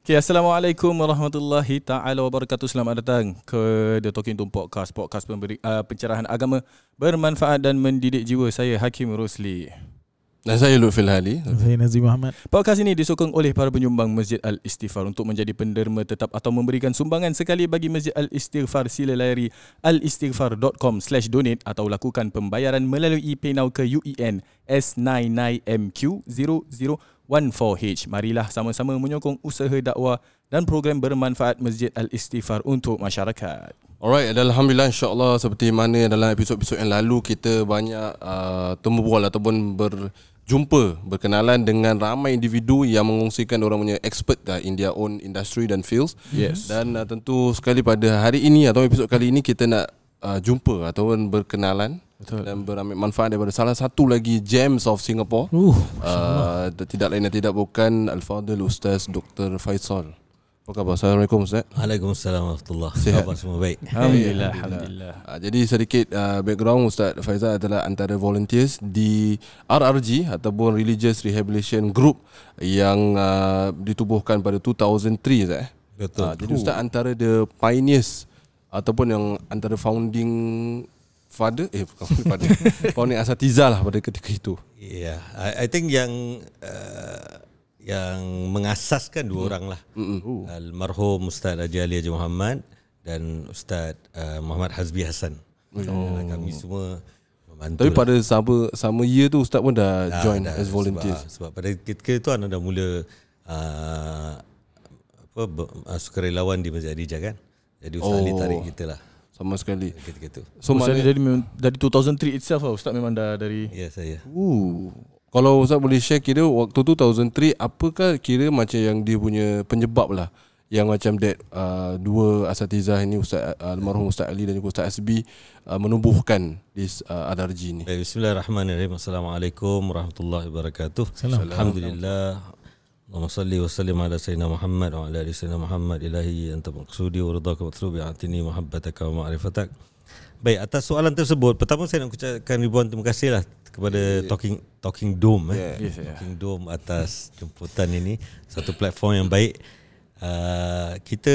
Okay, Assalamualaikum warahmatullahi ta'ala wabarakatuh. Selamat datang ke The Talking Tom Podcast, pencerahan agama bermanfaat dan mendidik jiwa. Saya Hakim Rosli. Dan saya Lutfil Hali. Saya Nazim Muhammad. Podcast ini disokong oleh para penyumbang Masjid Al-Istighfar. Untuk menjadi penderma tetap atau memberikan sumbangan sekali bagi Masjid Al-Istighfar, sila layari alistighfar.com/donate atau lakukan pembayaran melalui PayNow ke UEN S99MQ0014H. Marilah sama-sama menyokong usaha dakwah dan program bermanfaat Masjid Al-Istighfar untuk masyarakat. Alright, alhamdulillah, insyaAllah seperti mana dalam episod-episod yang lalu kita banyak temu bual ataupun berkenalan dengan ramai individu yang mengongsikan orang punya expert in their own industry dan fields. Yes. Dan tentu sekali pada hari ini atau episod kali ini kita nak jumpa ataupun berkenalan. Betul. Dan berambil manfaat daripada salah satu lagi gems of Singapore. Tidak lain dan tidak bukan Al-Fadhil Ustaz Dr. Faisal. Apa khabar? Assalamualaikum Ustaz. Waalaikumsalam warahmatullahi Sihat? wabarakatuh. Semua baik. Alhamdulillah. Jadi sedikit background, Ustaz Faizal adalah antara volunteers di RRG ataupun Religious Rehabilitation Group yang ditubuhkan pada 2003 Ustaz. Betul. Jadi Ustaz antara the pioneers ataupun yang antara founding founding asatizah lah pada ketika itu. Yeah, I think yang mengasaskan dua orang lah. Almarhum Ustaz Haji Ali Haji Muhammad dan Ustaz Muhammad Hazbi Hassan. Kami semua membantu. Tapi pada sama year tu Ustaz pun dah join as volunteers. Sebab pada ketika itu anda dah mula sukarelawan di Masjid Adijah kan. Jadi Ustaz Ali tarik kita lah. Sama sekali. Ketika itu. So Ustaz dari 2003 itself lah, Ustaz memang dah dari. Ya, saya. Kalau Ustaz boleh share kira waktu 2003 apakah kira macam yang dia punya penyebab lah yang macam dua asatizah ini, Ustaz almarhum Ustaz Ali dan juga Ustaz Hasbi menubuhkan di RRG ni. Bismillahirrahmanirrahim. Assalamualaikum warahmatullahi wabarakatuh. Alhamdulillah. Allahumma salli wa sallim ala sayyidina Muhammad wa ala ali sayyidina Muhammad. Ilahi anta maqsudi wa ridhaka matlubi atini muhabbataka wa ma'rifatak. Baik, atas soalan tersebut, pertama saya nak ucapkan ribuan terima kasih lah kepada Talking Dome Talking Dome atas jemputan ini. Satu platform yang baik. Kita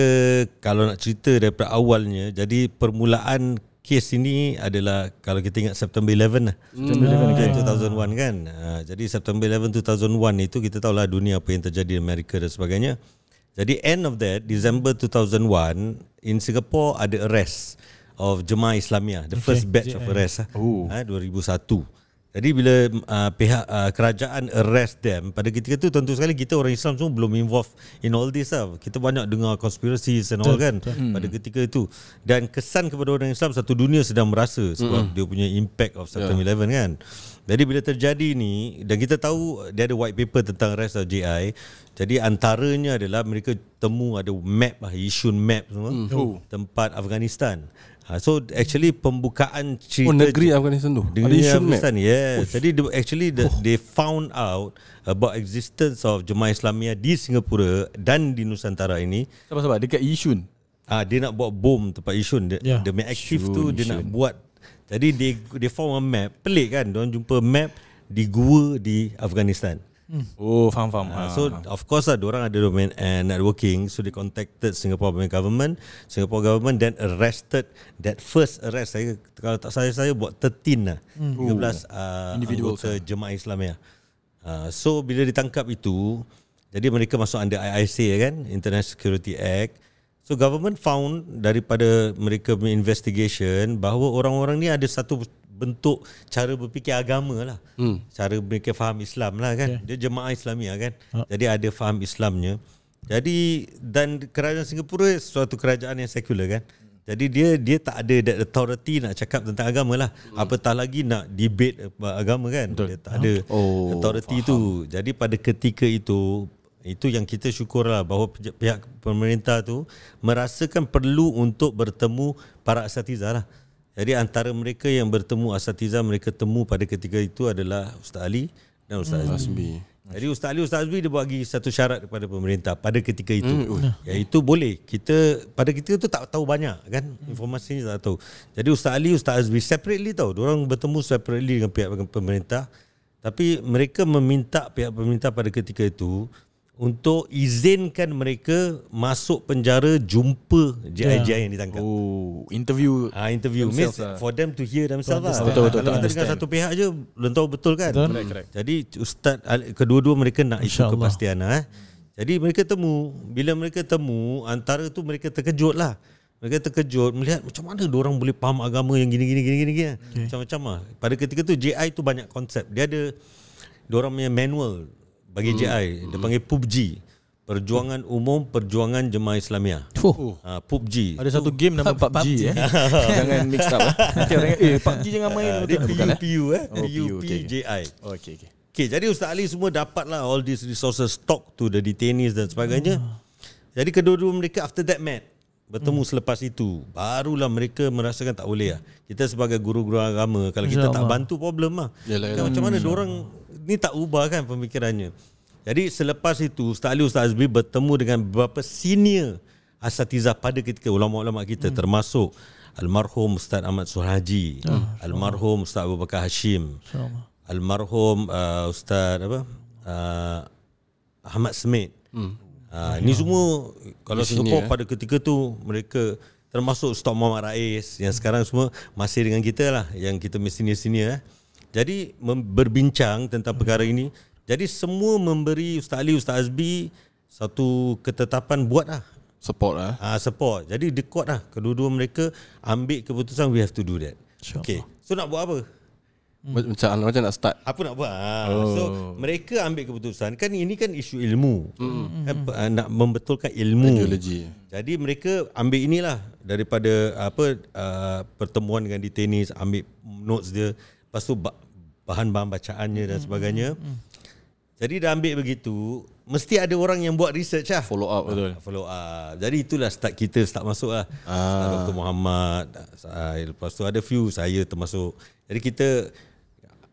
kalau nak cerita daripada awalnya, jadi permulaan kes ini adalah kalau kita ingat September 11 lah. September 11 2001 kan. Jadi September 11 2001 itu kita tahulah dunia apa yang terjadi di Amerika dan sebagainya. Jadi end of that, December 2001 in Singapore ada arrest of Jemaah Islamiyah, the first batch of arrest 2001. Jadi bila pihak kerajaan arrest them, pada ketika itu tentu sekali kita orang Islam semua belum involved in all this lah. Kita banyak dengar conspiracies and all kan pada ketika itu. Dan kesan kepada orang Islam satu dunia sedang merasa sebab dia punya impact of September 11 kan. Jadi bila terjadi ni, dan kita tahu dia ada white paper tentang arrest of JI. Jadi antaranya adalah mereka temu ada map lah, Yishun map semua, tempat Afghanistan. So actually pembukaan cerita negeri Afghanistan tu ada Afghanistan, yes. Jadi they found out about existence of Jemaah Islamiyah di Singapura dan di Nusantara ini. Sabar dekat Yishun. Dia nak buat bom tempat Yishun. The main active tu dia nak buat. Jadi they found a map. Pelik kan, diorang jumpa map di gua di Afghanistan. Faham. So of course lah, diorang ada domain networking. So they contacted Singapore government then arrested that first arrest. Saya kalau tak saya buat 13 lah, 13 anggota Jemaah Islamiyah. So bila ditangkap itu, jadi mereka masuk under IIC kan, International Security Act. So government found daripada mereka investigation bahawa orang-orang ni ada satu bentuk cara berfikir agama lah. Cara mereka faham Islam lah kan. Dia Jemaah Islamiyah kan. Jadi ada faham Islamnya. Jadi dan kerajaan Singapura suatu kerajaan yang sekular kan. Jadi dia tak ada that authority nak cakap tentang agama lah. Apatah lagi nak debate agama kan. Dia tak ada authority tu. Jadi pada ketika itu yang kita syukurlah bahawa pihak pemerintah tu merasakan perlu untuk bertemu para asatizah lah. Jadi antara mereka yang bertemu asatizah mereka temu pada ketika itu adalah Ustaz Ali dan Ustaz Hasbi. Jadi Ustaz Ali, Ustaz Hasbi dia bagi satu syarat kepada pemerintah pada ketika itu, iaitu boleh kita pada ketika itu tak tahu banyak kan, informasinya tak tahu. Jadi Ustaz Ali, Ustaz Hasbi separately tahu, diorang bertemu separately dengan pihak pemerintah, tapi mereka meminta pihak pemerintah pada ketika itu untuk izinkan mereka masuk penjara jumpa JI yang ditangkap. Interview. Interview means for them to hear themselves lah. Betul. Kalau kita dengan satu pihak je belum tahu betul kan. Correct. Jadi ustaz kedua-dua mereka nak itu kepastian lah. Jadi mereka temu, bila mereka temu, antara tu mereka terkejut lah. Mereka terkejut melihat macam mana diorang boleh faham agama yang gini. Macam-macam lah. Pada ketika tu JI tu banyak konsep. Dia ada diorang punya manual bagi JI. Dia panggil PUBG, Perjuangan Umum Perjuangan Jemaah Islamiah. PUBG. Ada satu game nama PUBG Jangan mix up nanti orang PUBG jangan main. Dia PUP JI. Okay, jadi Ustaz Ali semua dapat lah all these resources, talk to the detainees dan sebagainya. Jadi kedua-dua mereka after that met, bertemu selepas itu, barulah mereka merasakan tak boleh lah. Kita sebagai guru-guru agama, kalau kita tak bantu problem lah. Macam mana diorang ni tak ubah kan pemikirannya. Jadi selepas itu Ustaz Ali, Ustaz Azbi bertemu dengan beberapa senior asatizah pada ketika, ulama-ulama kita, termasuk almarhum Ustaz Ahmad Suhaji, almarhum Ustaz Abu Bakar Hashim, almarhum Ustaz Ahmad Smith. Ini semua kalau Singapura pada ketika tu mereka, termasuk Ustaz Muhammad Rais yang sekarang semua masih dengan kita lah, yang kita senior-senior. Jadi berbincang tentang perkara ini. Jadi semua memberi Ustaz Ali, Ustaz Azbi satu ketetapan buat lah, support lah. Support. Jadi kuat lah, kedua-dua mereka ambil keputusan we have to do that. Okay, so nak buat apa? Macam nak start. Apa nak buat? So mereka ambil keputusan. Kan ini kan isu ilmu, nak membetulkan ilmu, ideologi. Jadi mereka ambil inilah daripada pertemuan dengan detainees, ambil notes dia, lepas tu bahan-bahan bacaannya dan sebagainya. Jadi dah ambil begitu, mesti ada orang yang buat research lah, follow up. Follow up. Jadi itulah start kita, start masuk lah. Dr. Muhammad, lepas tu ada few, saya termasuk. Jadi kita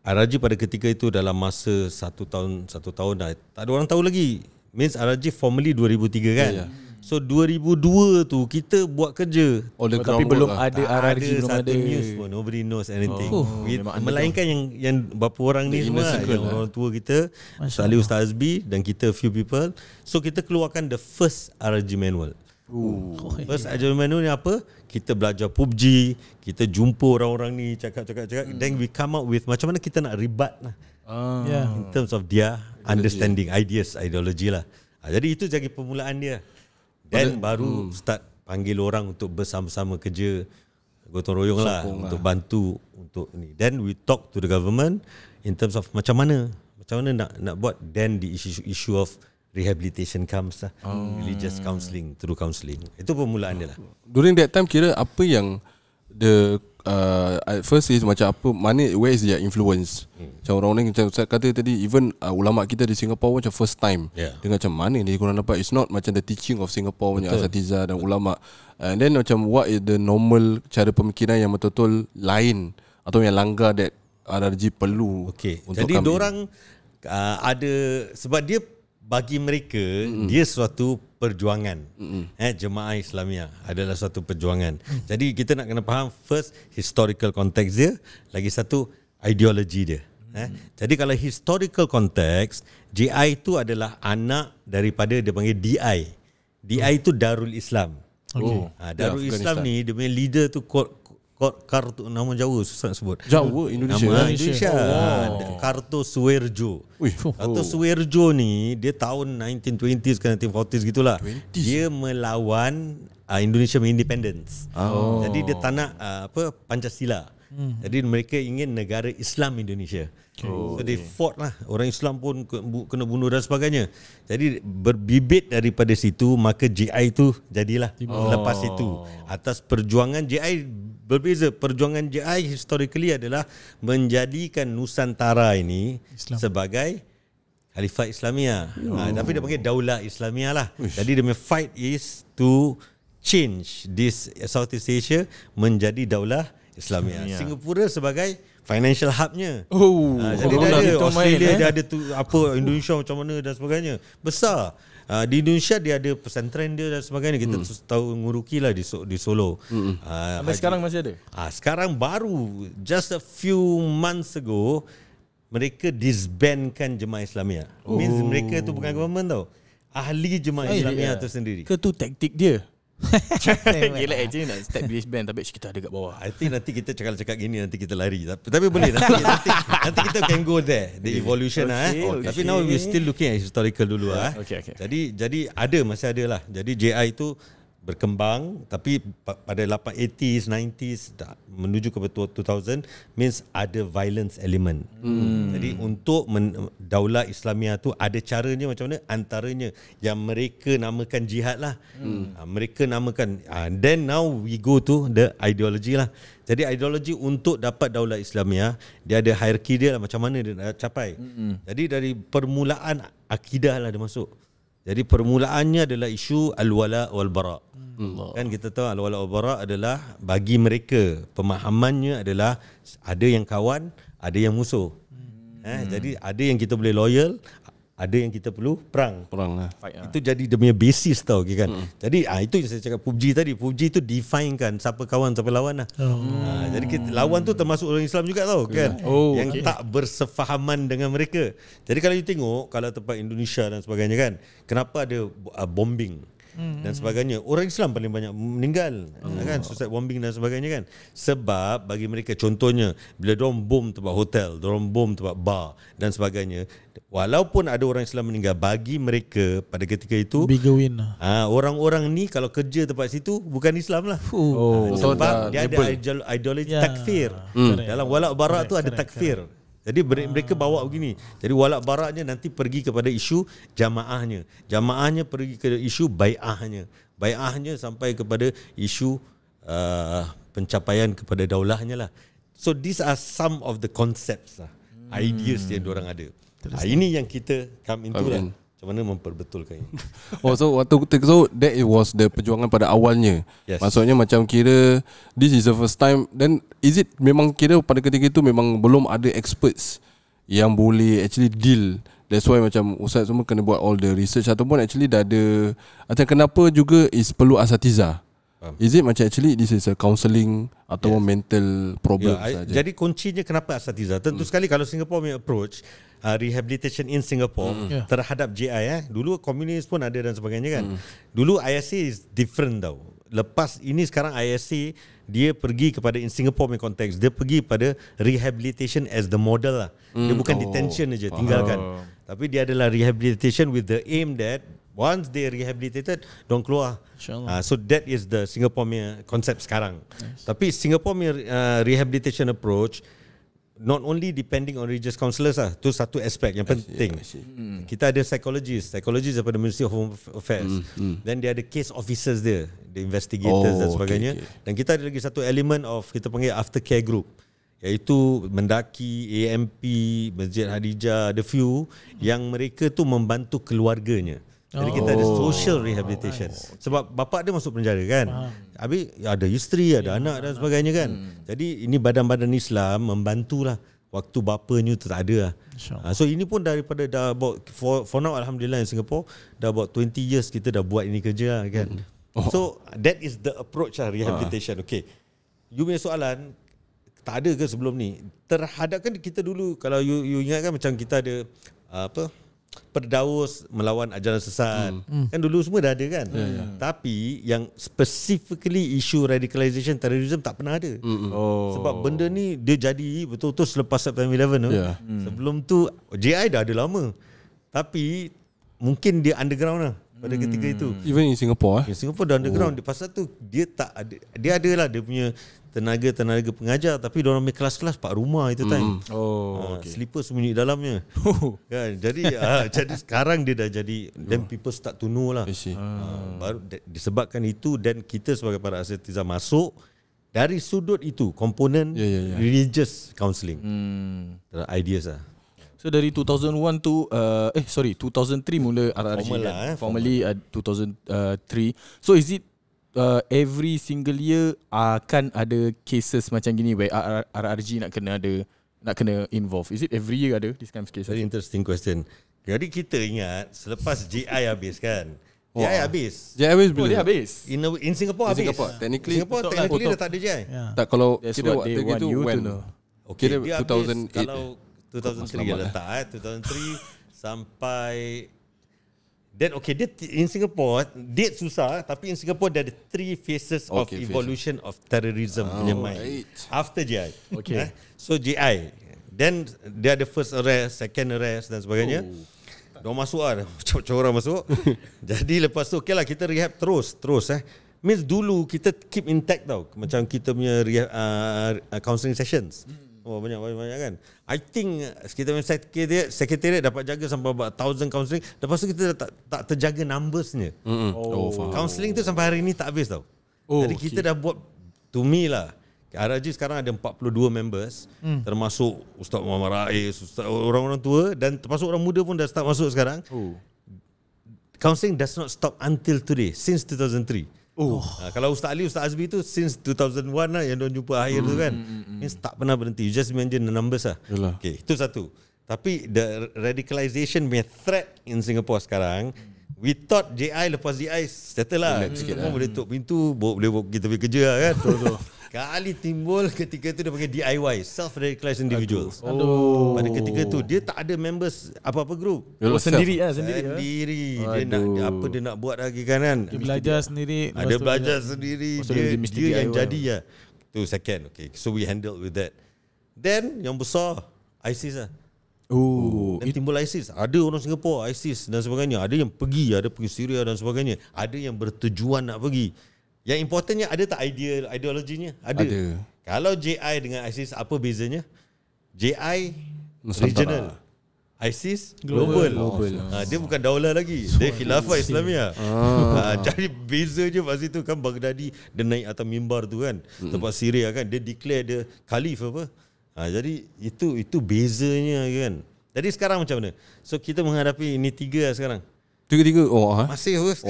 RRG pada ketika itu dalam masa satu tahun dah, tak ada orang tahu lagi. Means RRG formally 2003 kan. So 2002 tu kita buat kerja. Tapi belum ada RRG, belum ada news pun. Nobody knows anything. Melainkan yang berapa orang ni semua, yang orang tua kita, Ustaz Ali, Ustaz Azbi dan kita few people. So kita keluarkan the first RRG manual. First RRG manual ni apa? Kita belajar PUBG, kita jumpa orang-orang ni, cakap. Then we come up with macam mana kita nak ribat lah. In terms of their understanding, ideas, ideology lah. Jadi itu jadi permulaan dia. Dan baru start panggil orang untuk bersama-sama kerja, gotong royong lah, untuk bantu untuk ni. Then we talk to the government in terms of macam mana nak buat. Then the issue of rehabilitation comes lah, religious counselling, through counselling. Itu permulaan dia lah. During that time, kira apa yang at first is macam apa, where is their influence? Macam orang-orang macam Ustaz kata tadi, even ulama kita di Singapore macam first time dengan macam mana ni korang dapat. It's not macam the teaching of Singapore punya asatiza dan ulama. And then macam what is the normal cara pemikiran yang betul-betul lain atau yang langgar that RRG perlu untuk jadi diorang ada, sebab dia bagi mereka dia suatu perjuangan. Jemaah Islamiah adalah suatu perjuangan. Jadi kita nak kena faham first historical context dia, lagi satu ideologi dia. Jadi kalau historical context, JI itu adalah anak daripada dia panggil DI. DI itu Darul Islam. Darul Islam ni dia punya leader tu Karto, nama Jawa susah nak sebut. Jawa Indonesia. Karto Suwerjo. Karto Suwerjo ni dia tahun 1920s ke 1940s gitulah. Dia melawan Indonesia independence. Jadi dia tak nak Pancasila. Jadi mereka ingin negara Islam Indonesia. So they fought lah. Orang Islam pun kena bunuh dan sebagainya. Jadi berbibit daripada situ, maka JI itu jadilah lepas itu. Atas perjuangan JI berbeza. Perjuangan JI historically adalah menjadikan Nusantara ini sebagai Khalifah Islamiah. Tapi dia panggil Daulah Islamiah lah. Jadi dia punya fight is to change this Southeast Asia menjadi Daulah Islamiah. Singapura sebagai financial hubnya. Jadi dia ada Australia, dia ada Indonesia macam mana dan sebagainya. Besar. Di Indonesia dia ada pesantren dia dan sebagainya. Kita tahu nguruki lah di Solo. Sampai sekarang masih ada? Sekarang baru just a few months ago mereka disbandkan Jemaah Islamiah. Means mereka tu bukan government tau. ahli Jemaah Islamiah tu sendiri. Ke tu taktik dia? Gila actually nak step base band tapi kita ada kat bawah. I think nanti kita cakap gini nanti kita lari. Tapi boleh nanti kita can go there the evolution okay. Tapi now we still looking at historical dulu Okay. Jadi masih ada lah. Jadi JI itu berkembang tapi pada 80s 90s menuju ke 2000 means ada violence element. Jadi untuk Daulah Islamiah tu ada caranya macam mana, antaranya yang mereka namakan jihad lah. Mereka namakan then now we go to the ideology lah. Jadi ideologi untuk dapat Daulah Islamiah dia ada hierarki dia lah, macam mana dia nak capai. Jadi dari permulaan akidah lah dia masuk. Jadi permulaannya adalah isu al-wala wal-bara. Kan kita tahu al-wala wal-bara adalah bagi mereka pemahamannya adalah ada yang kawan, ada yang musuh. Jadi ada yang kita boleh loyal, ada yang kita perlu perang lah. Itu jadi dia punya basis tau kan. Jadi itu yang saya cakap PUBG tadi. PUBG tu define kan siapa kawan siapa lawan lah. Jadi lawan tu termasuk orang Islam juga tau kan. Yang tak bersefahaman dengan mereka. Jadi kalau you tengok kalau tempat Indonesia dan sebagainya kan, kenapa ada bombing dan sebagainya, orang Islam paling banyak meninggal kan, suicide bombing dan sebagainya kan. Sebab bagi mereka contohnya bila diorang bom tempat hotel, diorang bom tempat bar dan sebagainya, walaupun ada orang Islam meninggal, bagi mereka pada ketika itu bigger win lah. Orang-orang ni kalau kerja tempat situ bukan Islam lah. Sebab dia ada ideologi takfir. Dalam walak barak tu ada takfir. Jadi mereka bawa begini. Jadi walak baraknya nanti pergi kepada isu jamaahnya. Jamaahnya pergi ke isu bai'ahnya. Bai'ahnya sampai kepada isu pencapaian kepada daulahnya lah. So these are some of the concepts lah. Ideas yang diorang ada. Ini yang kita come into lah. Macam mana memperbetulkan ini. So that was the perjuangan pada awalnya. Maksudnya macam kira this is the first time. Then is it memang kira pada ketika itu memang belum ada experts yang boleh actually deal. That's why macam Ustaz semua kena buat all the research, ataupun actually dah ada macam kenapa juga is perlu asatiza. Is it macam actually this is a counselling atau mental problem saja? Jadi kuncinya kenapa asatiza? Tentu sekali kalau Singapore punya approach rehabilitation in Singapore terhadap JI dulu komunis pun ada dan sebagainya kan. Dulu ISA is different tau. Lepas ini sekarang ISA dia pergi kepada in Singapore punya konteks, dia pergi pada rehabilitation as the model lah. Dia bukan detention aja tinggalkan. Tapi dia adalah rehabilitation with the aim that once they rehabilitated, don't keluar. So that is the Singapore punya konsep sekarang. Tapi Singapore punya rehabilitation approach not only depending on religious counsellors lah. Tu satu aspek yang penting. Kita ada psychologist daripada Ministry of Home Affairs. Then dia ada case officers dia, the investigators dan sebagainya. Dan kita ada lagi satu element of kita panggil aftercare group, iaitu Mendaki, AMP, Masjid Hadijah, ada few yang mereka tu membantu keluarganya. Jadi kita ada social rehabilitation. Sebab bapak dia masuk penjara kan. Habis ada isteri, ada anak dan sebagainya kan. Jadi ini badan-badan Islam membantulah. Waktu bapanya tu tak ada lah. So ini pun daripada dah about for now alhamdulillah in Singapore dah about 20 years kita dah buat ini kerja lah kan. So that is the approach lah rehabilitation. Okay, you punya soalan tak ada ke sebelum ni? Terhadap kan kita dulu kalau you ingat kan macam kita ada Perdaus melawan ajaran sesat. Kan dulu semua dah ada kan. Tapi yang specifically isu radicalization terrorism tak pernah ada. Sebab benda ni dia jadi betul-betul selepas September 11 tu. Sebelum tu JI dah ada lama. Tapi mungkin dia underground lah pada ketika itu. Even in Singapore In Singapore dah underground. Pasal tu dia tak ada, dia adalah dia punya tenaga pengajar, tapi diorang ambil kelas-kelas 4 rumah itu time. Sleeper sembunyi dalamnya. Kan? Jadi jadi sekarang dia dah jadi then people start to know lah. Baru disebabkan itu dan kita sebagai para asatiza masuk dari sudut itu komponen religious counselling. Ideas lah. So dari 2001 tu 2003 mula RRG formally 2003. So is it every single year akan ada cases macam gini where RRG nak kena involve? Is it every year ada this kind of case? Very interesting question. Jadi kita ingat selepas JI habis kan. JI habis. JI habis Dia bila? habis. In Singapore habis. Technically dah tak ada JI. Tak, kalau That's kira what waktu they want itu you to when know. Okay, kira dia 2008 kalau 2003 dia letak 2003 sampai Then okay, dia in Singapore date susah, tapi in Singapore there are 3 phases of evolution of terrorism punya mind. After JI. Okay. So JI, then dia ada first arrest, second arrest dan sebagainya. Diorang masuk lah, macam orang masuk. Jadi lepas tu okay lah, kita rehab terus. Means dulu kita keep intact tau, macam kita punya rehab, counselling sessions. Banyak kan. I think kita punya secretariat dapat jaga sampai about 1,000 counselling. Lepas tu kita tak terjaga numbersnya. Counselling tu sampai hari ni tak habis tau. Jadi kita dah buat, to me lah, RRG sekarang ada 42 members, termasuk Ustaz Muhammad Rais, orang-orang tua, dan termasuk orang muda pun dah start masuk sekarang. Counselling does not stop until today, since 2003. Kalau Ustaz Ali, Ustaz Azmi tu since 2001 lah yang diorang jumpa akhir tu kan. Means tak pernah berhenti. You just mention the numbers lah. Okay, itu satu. Tapi the radicalization punya threat in Singapore sekarang, we thought JI lepas JI settle lah. Semua boleh tutup pintu, boleh kita pergi kerja lah kan. Kali timbul ketika tu dia panggil DIY, self-radicalized individuals. Pada ketika tu dia tak ada members apa-apa group. Sendiri. Dia nak apa dia nak buat lagi kan. Dia belajar sendiri. Ada belajar sendiri. Dia yang jadi lah. Tu second. Okay, so we handled with that. Then yang besar ISIS lah. Dan timbul ISIS. Ada orang Singapore ISIS dan sebagainya. Ada yang pergi, ada pergi Syria dan sebagainya. Ada yang bertujuan nak pergi. Yang importantnya ada tak ideologinya? Ada. Kalau JI dengan ISIS apa bezanya? JI regional, ISIS global. Dia bukan daulah lagi. Dia khilafah Islamiah. Jadi bezanya pada situ kan, Baghdadi dia naik atas mimbar tu kan, tempat Syria kan, dia declare dia khalif apa. Jadi itu bezanya kan. Jadi sekarang macam mana? So kita menghadapi ini 3 lah sekarang. Tiga-tiga. Masih host.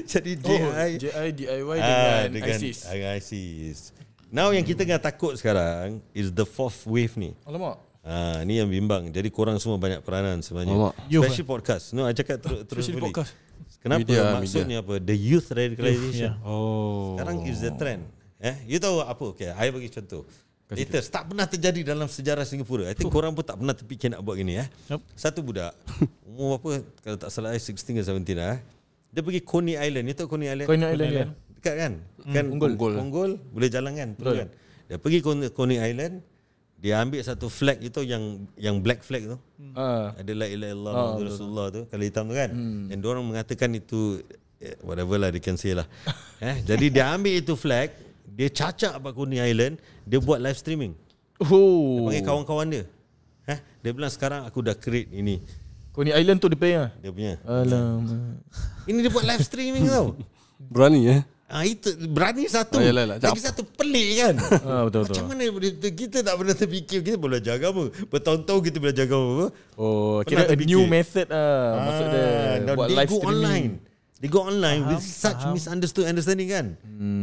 Jadi JI DIY dengan ISIS. Now yang kita tengah takut sekarang is the 4th wave ni. Alamak. Ni yang bimbang. Jadi korang semua banyak peranan sebenarnya. Especially podcast. No, I cakap terus podcast. Kenapa? Maksudnya apa? The youth radicalization. Sekarang is the trend. You tahu apa? Okay, I bagi contoh. Latest, tak pernah terjadi dalam sejarah Singapura. I think korang pun tak pernah terfikir nak buat gini. Satu budak umur apa, kalau tak salah 16 ke 17 lah. Dia pergi Coney Island. You tahu Coney Island? Coney Island. Dekat kan? Punggol boleh jalan kan? Kan? Dia pergi Coney Island. Dia ambil satu flag itu yang black flag tu. Ada la ilaha illallah Muhammadur Rasulullah tu, kalau hitam tu kan. Dan diorang mengatakan itu whatever lah dia can say lah. Jadi dia ambil itu flag, dia cacak kat Coney Island, dia buat live streaming. Dia panggil kawan-kawan dia. Dia bilang sekarang aku dah create ini. Coney Island tu dia punya. Alamak. Ini dia buat live streaming tau. Berani itu berani satu. Lagi satu pelik kan. Betul. Macam mana kita tak pernah terfikir kita boleh jaga apa. Bertahun-tahun kita boleh jaga apa. Kira a new method maksud dia buat live streaming. They go online with such misunderstood understanding kan.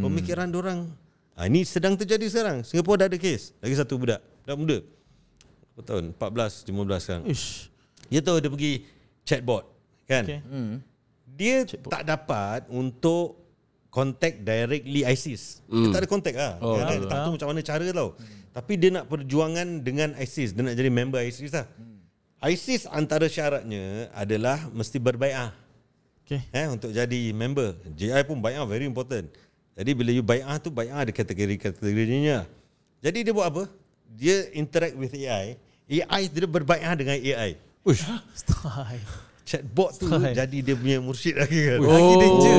Pemikiran diorang. Ini sedang terjadi sekarang. Singapore dah ada kes. Lagi satu budak muda. Berapa tahun? 14, 15 sekarang. Dia tahu dia pergi chatbot kan. Dia tak dapat untuk contact directly ISIS. Dia tak ada contact lah. Dia tak tahu macam mana cara tau. Tapi dia nak perjuangan dengan ISIS. Dia nak jadi member ISIS lah. ISIS antara syaratnya adalah mesti berbai'ah. Untuk jadi member. JI pun bai'ah very important. Jadi bila you bai'ah tu, bai'ah ada kategori-kategorinya. Jadi dia buat apa? Dia interact with AI. AI dia berbai'ah dengan AI. Chatbot tu jadi dia punya mursyid lagi kan. Lagi danger.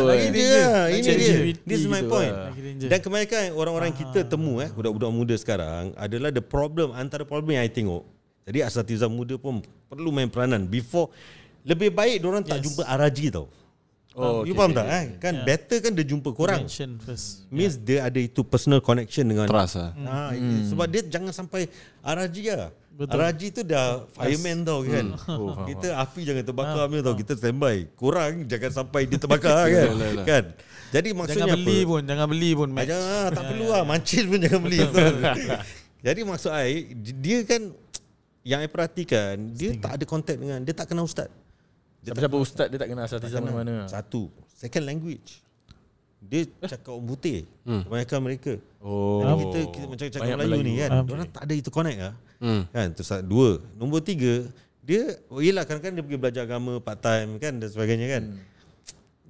Lagi danger. Ini dia. This is my point. Dan kebanyakan orang-orang kita temu budak-budak muda sekarang adalah the problem, antara problem yang I tengok. Jadi asatizah muda pun perlu main peranan before. Lebih baik diorang tak jumpa RRG tau. You faham tak? Kan better kan dia jumpa korang. Means dia ada itu personal connection dengan trust lah. Sebab dia jangan sampai RRG lah. RRG tu dah fireman tau kan. Kita api jangan terbakar tau. Kita standby. Korang jangan sampai dia terbakar kan. Jadi maksudnya Jangan beli pun tak perlu lah. Mancil pun jangan beli. Jadi maksud I, dia kan, yang I perhatikan, dia tak ada contact dengan, dia tak kenal ustaz. Siapa ustaz dia tak kenal asatizah mana-mana. Satu. Second language. Dia cakap orang putih. Kebanyakan mereka. Kita macam cakap Melayu ni kan. Diorang tak ada itu connect lah. Kan? Terus 2. Nombor 3, Dia yelah kadang-kadang dia pergi belajar agama part time kan dan sebagainya kan.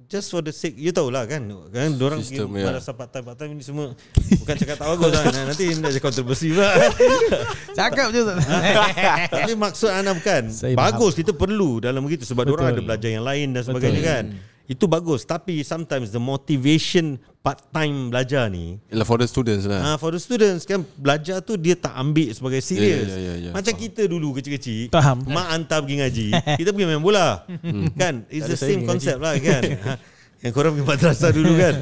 Just for the sake, you tahulah kan diorang pergi madrasah part time ni semua bukan cakap tak bagus kan. Nanti nak jadi kontroversi pula. Cakap je. Tapi maksud Ana bukan bagus, kita perlu dalam begitu sebab diorang ada belajar yang lain dan sebagainya kan. Itu bagus, tapi sometimes the motivation part time belajar ni for the students lah. For the students kan, belajar tu dia tak ambil sebagai serius. Macam kita dulu kecil-kecil, mak hantar pergi ngaji, kita pergi main bola. Kan, it's the same concept lah kan. Yang korang pergi madrasah dulu kan.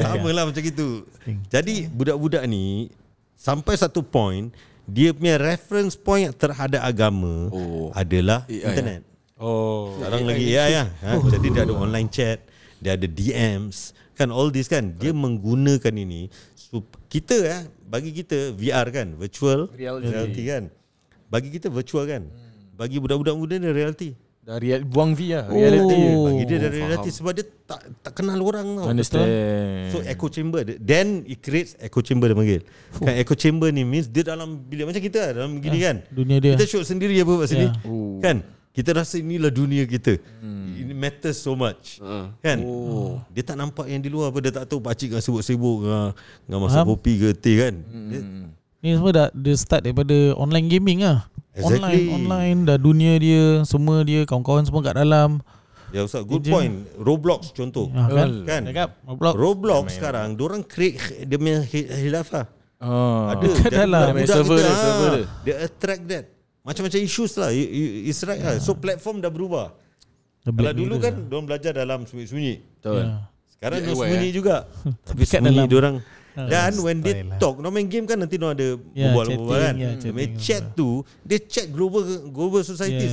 Sama lah macam itu. Jadi budak-budak ni sampai satu point, dia punya reference point terhadap agama adalah internet. Sekarang lagi AI lah. Jadi dia ada online chat, dia ada DMs, kan all this kan. Dia menggunakan ini. Kita bagi kita VR kan, virtual reality kan. Bagi kita virtual kan. Bagi budak-budak muda dia reality. Dari buang VR reality. Bagi dia dari reality sebab dia tak kenal orang tau. Understand. So echo chamber, then it creates echo chamber dia panggil. Kan echo chamber ni means dia dalam bilik macam kita lah, dalam begini kan. Dunia dia. Kita shoot sendiri apa kat sini. Kan? Kita rasa inilah dunia kita. It matters so much. Kan? Dia tak nampak yang di luar apa. Dia tak tahu pakcik kan sibuk-sibuk dengan masak kopi ke teh kan. Ni semua dia start daripada online gaming lah. Exactly. Online dah dunia dia, semua dia, kawan-kawan semua kat dalam. Ya Ustaz, good point. Roblox contoh. Kan? Roblox sekarang diorang create dia punya hilafah. Ada dalam server dia attract that. Macam-macam issues lah. It's right lah. So platform dah berubah. Kalau dulu kan diorang belajar dalam sembunyi-sembunyi. Sekarang diorang sembunyi juga. Tapi sembunyi diorang. Dan when they talk, diorang main game kan nanti diorang ada berbual-bual kan. Main chat tu, dia chat global society.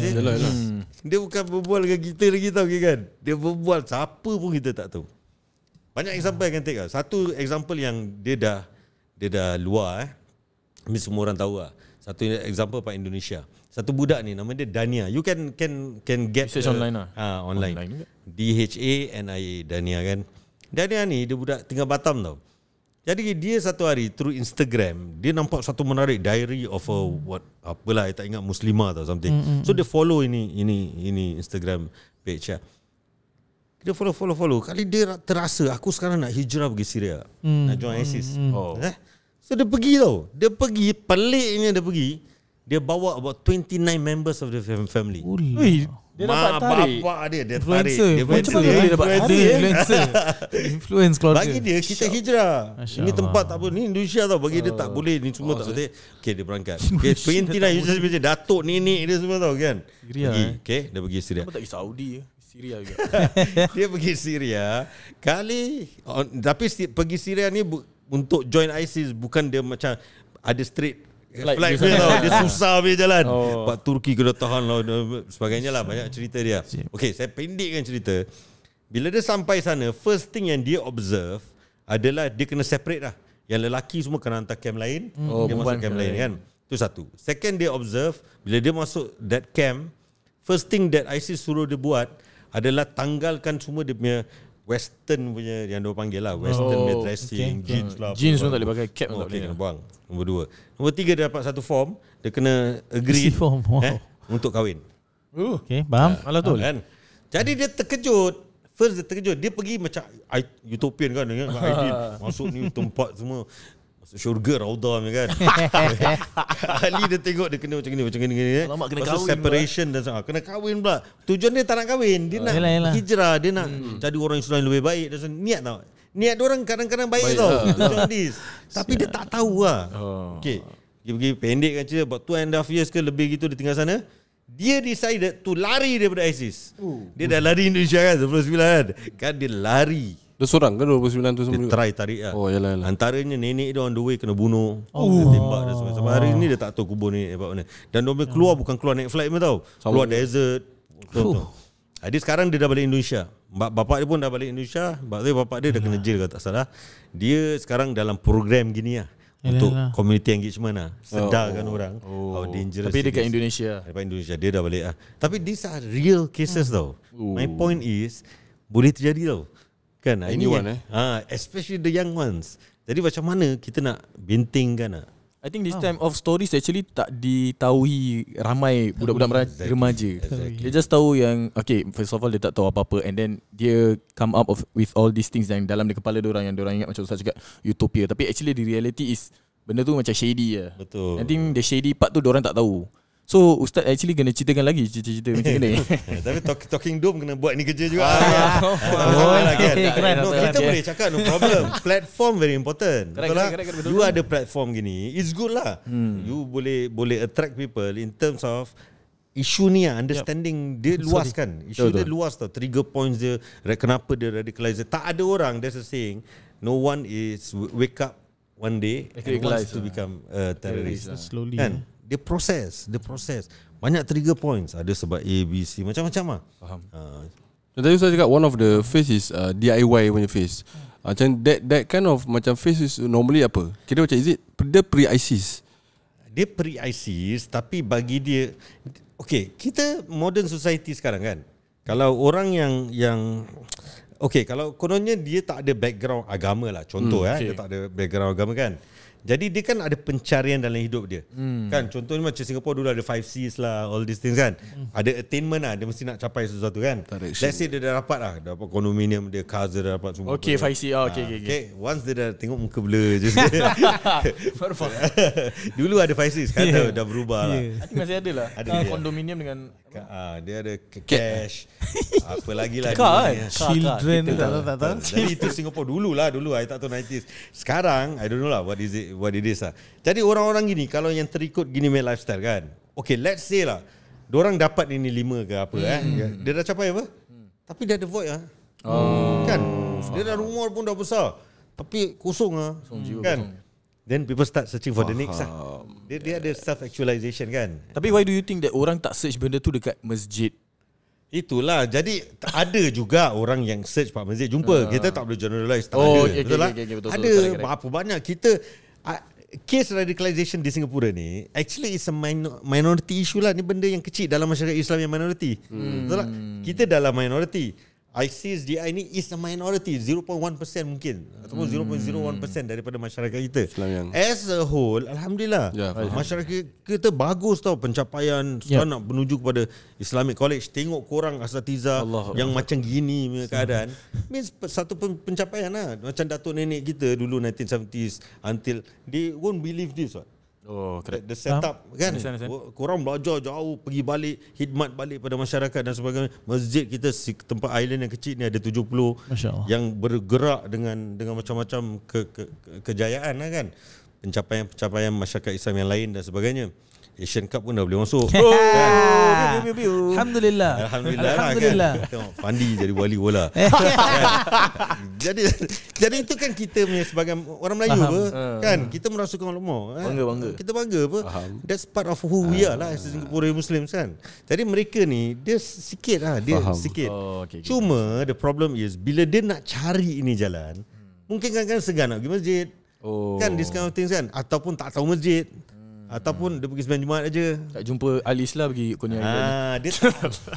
Dia bukan berbual dengan kita lagi tau kan. Dia berbual siapa pun kita tak tahu. Banyak example yang take lah. Satu example yang dia dah luar Ini semua orang tahu lah. Satu example Pak Indonesia. Satu budak ni nama dia Dania. You can get search online lah. Online. DHANIA Dania kan. Dania ni dia budak tinggal Batam tau. Jadi dia satu hari through Instagram dia nampak satu menarik diary of a apalah tak ingat Muslimah atau something. So dia follow ini Instagram page lah. Dia follow. Kali dia terasa aku sekarang nak hijrah pergi Syria. Nak join ISIS. So dia pergi tau. Dia pergi, peliknya dia bawa about 29 members of the family. Dia dapat tarik. Bapak dia tarik. Macam mana dia dapat tarik? Influence keluarga. Bagi dia kita hijrah. Ini tempat tak apa. Ni Indonesia tau. Bagi dia tak boleh. Ni semua tak boleh. Okay dia berangkat. Okay 29 datuk nenek dia semua tau kan. Pergi. Okay dia pergi Syria. Kenapa tak pergi Saudi Syria juga. Dia pergi Syria. Tapi pergi Syria ni untuk join ISIS. Bukan dia macam ada straight flight tau. Dia susah habis jalan. Pak Turki kena tahan lah sebagainya lah. Banyak cerita dia. Okay saya pendekkan cerita. Bila dia sampai sana, first thing yang dia observe adalah dia kena separate lah. Yang lelaki semua kena hantar camp lain, dia masuk camp lain kan. Itu satu. Second dia observe, bila dia masuk that camp, first thing that ISIS suruh dia buat adalah tanggalkan semua dia punya Western punya yang dia panggil lah, Western punya dressing, jeans lah. Jeans pun tak boleh pakai, cap pun tak boleh. Kena buang. Nombor 2. Nombor 3 dia dapat satu form, dia kena agree untuk kahwin. Okay, faham. Alah tu kan. Jadi dia terkejut. First dia terkejut. Dia pergi macam utopian kan dengan idea. Masuk ni tempat semua. Masuk syurga Raudah ni kan. Kali dia tengok dia kena macam ni. Alamak, kena kahwin separation pula. Dan kena kahwin pula. Tujuan dia tak nak kahwin. Dia nak hijrah. Dia nak jadi orang Islam yang lebih baik. Dia niat tau. Niat diorang kadang-kadang baik tau. Tapi dia tak tahu lah. Okay. Dia pergi pendek kan cerita. About 2.5 years ke lebih gitu dia tinggal sana. Dia decided to lari daripada ISIS. Dia dah lari Indonesia kan 29 kan. Kan dia lari. Dia seorang ke 29 tu semua? Dia try tarik lah. Yalah. Antaranya nenek dia on the way kena bunuh. Dia tembak dia semua. Sampai hari ni dia tak tahu kubur nenek mana. Dan dia keluar bukan keluar naik flight pun tau. Keluar desert. Jadi sekarang dia dah balik Indonesia. Bapak dia pun dah balik Indonesia. Bapak dia dah kena jail kalau tak salah. Dia sekarang dalam program gini lah. Untuk community engagement lah. Sedarkan orang how dangerous. Tapi dekat Indonesia. Dekat Indonesia dia dah balik lah. Tapi these are real cases tau. My point is boleh terjadi tau. Kan anyone especially the young ones. Jadi macam mana kita nak bentengkan I think this time of stories actually tak ditahui ramai budak-budak remaja. Dia just tahu yang okay, first of all dia tak tahu apa-apa, and then dia come up with all these things yang dalam di kepala diorang, yang diorang ingat macam Ustaz cakap utopia, tapi actually the reality is benda tu macam shady lah. Betul. I think the shady part tu diorang tak tahu. So Ustaz actually kena ceritakan lagi cerita-cerita macam ni. Tapi Talking Dome kena buat ni kerja juga. Kita boleh cakap no problem. Platform very important. Correct, you ada platform gini, it's good lah. You boleh attract people in terms of isu ni, understanding dia luas kan. Isu dia luas tau. Trigger points dia, kenapa dia radicalize. Tak ada orang, there's a saying, no one is wake up one day and wants to become a terrorist. Slowly Kan? Dia proses. Banyak trigger points. Ada sebab A, B, C, macam-macam lah. Faham. Tadi saya cakap one of the phase is DIY punya phase. Macam that kind of macam phase is normally apa? Kira macam is it dia pre-ISIS? Dia pre-ISIS, tapi bagi dia, okay, kita modern society sekarang kan, kalau orang yang okay, kalau kononnya dia tak ada background agama lah, contoh dia tak ada background agama kan, jadi dia kan ada pencarian dalam hidup dia. Kan contohnya macam Singapore dulu ada 5Cs lah, all these things kan. Ada attainment lah, dia mesti nak capai sesuatu kan. Let's say dia dah dapat condominium, dia cars dia dah dapat semua. Okay, 5C. Okay. Once dia dah tengok muka blur je. Dulu ada 5Cs, sekarang dah berubah lah. I think masih ada lah. Ada kondominium dengan dia ada cash. Apa lagi lah. Children tak tahu. Jadi itu Singapore dulu I tak tahu 90s. Sekarang I don't know lah what it is lah. Jadi orang-orang gini, kalau yang terikut gini main lifestyle kan, okay, let's say lah diorang dapat ini 5 ke apa dia dah capai apa, tapi dia ada void lah. Kan dia dah rumah pun dah besar tapi kosong lah kan. Then people start searching for the next lah. Dia ada self-actualization kan. Tapi why do you think that orang tak search benda tu dekat masjid? Itulah, jadi ada juga orang yang search Pak Masjid jumpa. Kita tak boleh generalize, tak ada. Betul lah. Ada berapa banyak kita case radicalization di Singapura ni actually is a minority issue lah. Ni benda yang kecil dalam masyarakat Islam yang minority. Betul tak? Kita dalam minority. ISIS DI ni is a minority, 0.1% mungkin ataupun 0.01% daripada masyarakat kita. As a whole, alhamdulillah, masyarakat kita bagus tau pencapaian. Sekarang nak menuju kepada Islamic College, tengok korang asatiza yang macam gini punya keadaan, means satu pencapaian lah. Macam datuk nenek kita dulu 1970s until they won't believe this what. The setup kan, korang belajar jauh, pergi balik, khidmat balik pada masyarakat dan sebagainya. Masjid kita tempat island yang kecil ni ada 70 yang bergerak dengan macam-macam kejayaan lah kan, pencapaian masyarakat Islam yang lain dan sebagainya. Asian Cup pun dah boleh masuk kan? Alhamdulillah kan? Tengok Fandi jadi wali bola. Jadi itu kan kita punya sebagai orang Melayu apa kan, kita merasukan ulama bangga. Kita bangga apa. That's part of who we are lah as Singaporean Muslims kan. Jadi mereka ni dia sikit lah, sikit. Cuma the problem is bila dia nak cari ini jalan, mungkin kan segan nak pergi masjid kan, this kind of things kan, ataupun tak tahu masjid, ataupun dia pergi sembahyang Jumaat aja. Tak jumpa Alis lah pergi Kurnia. Dia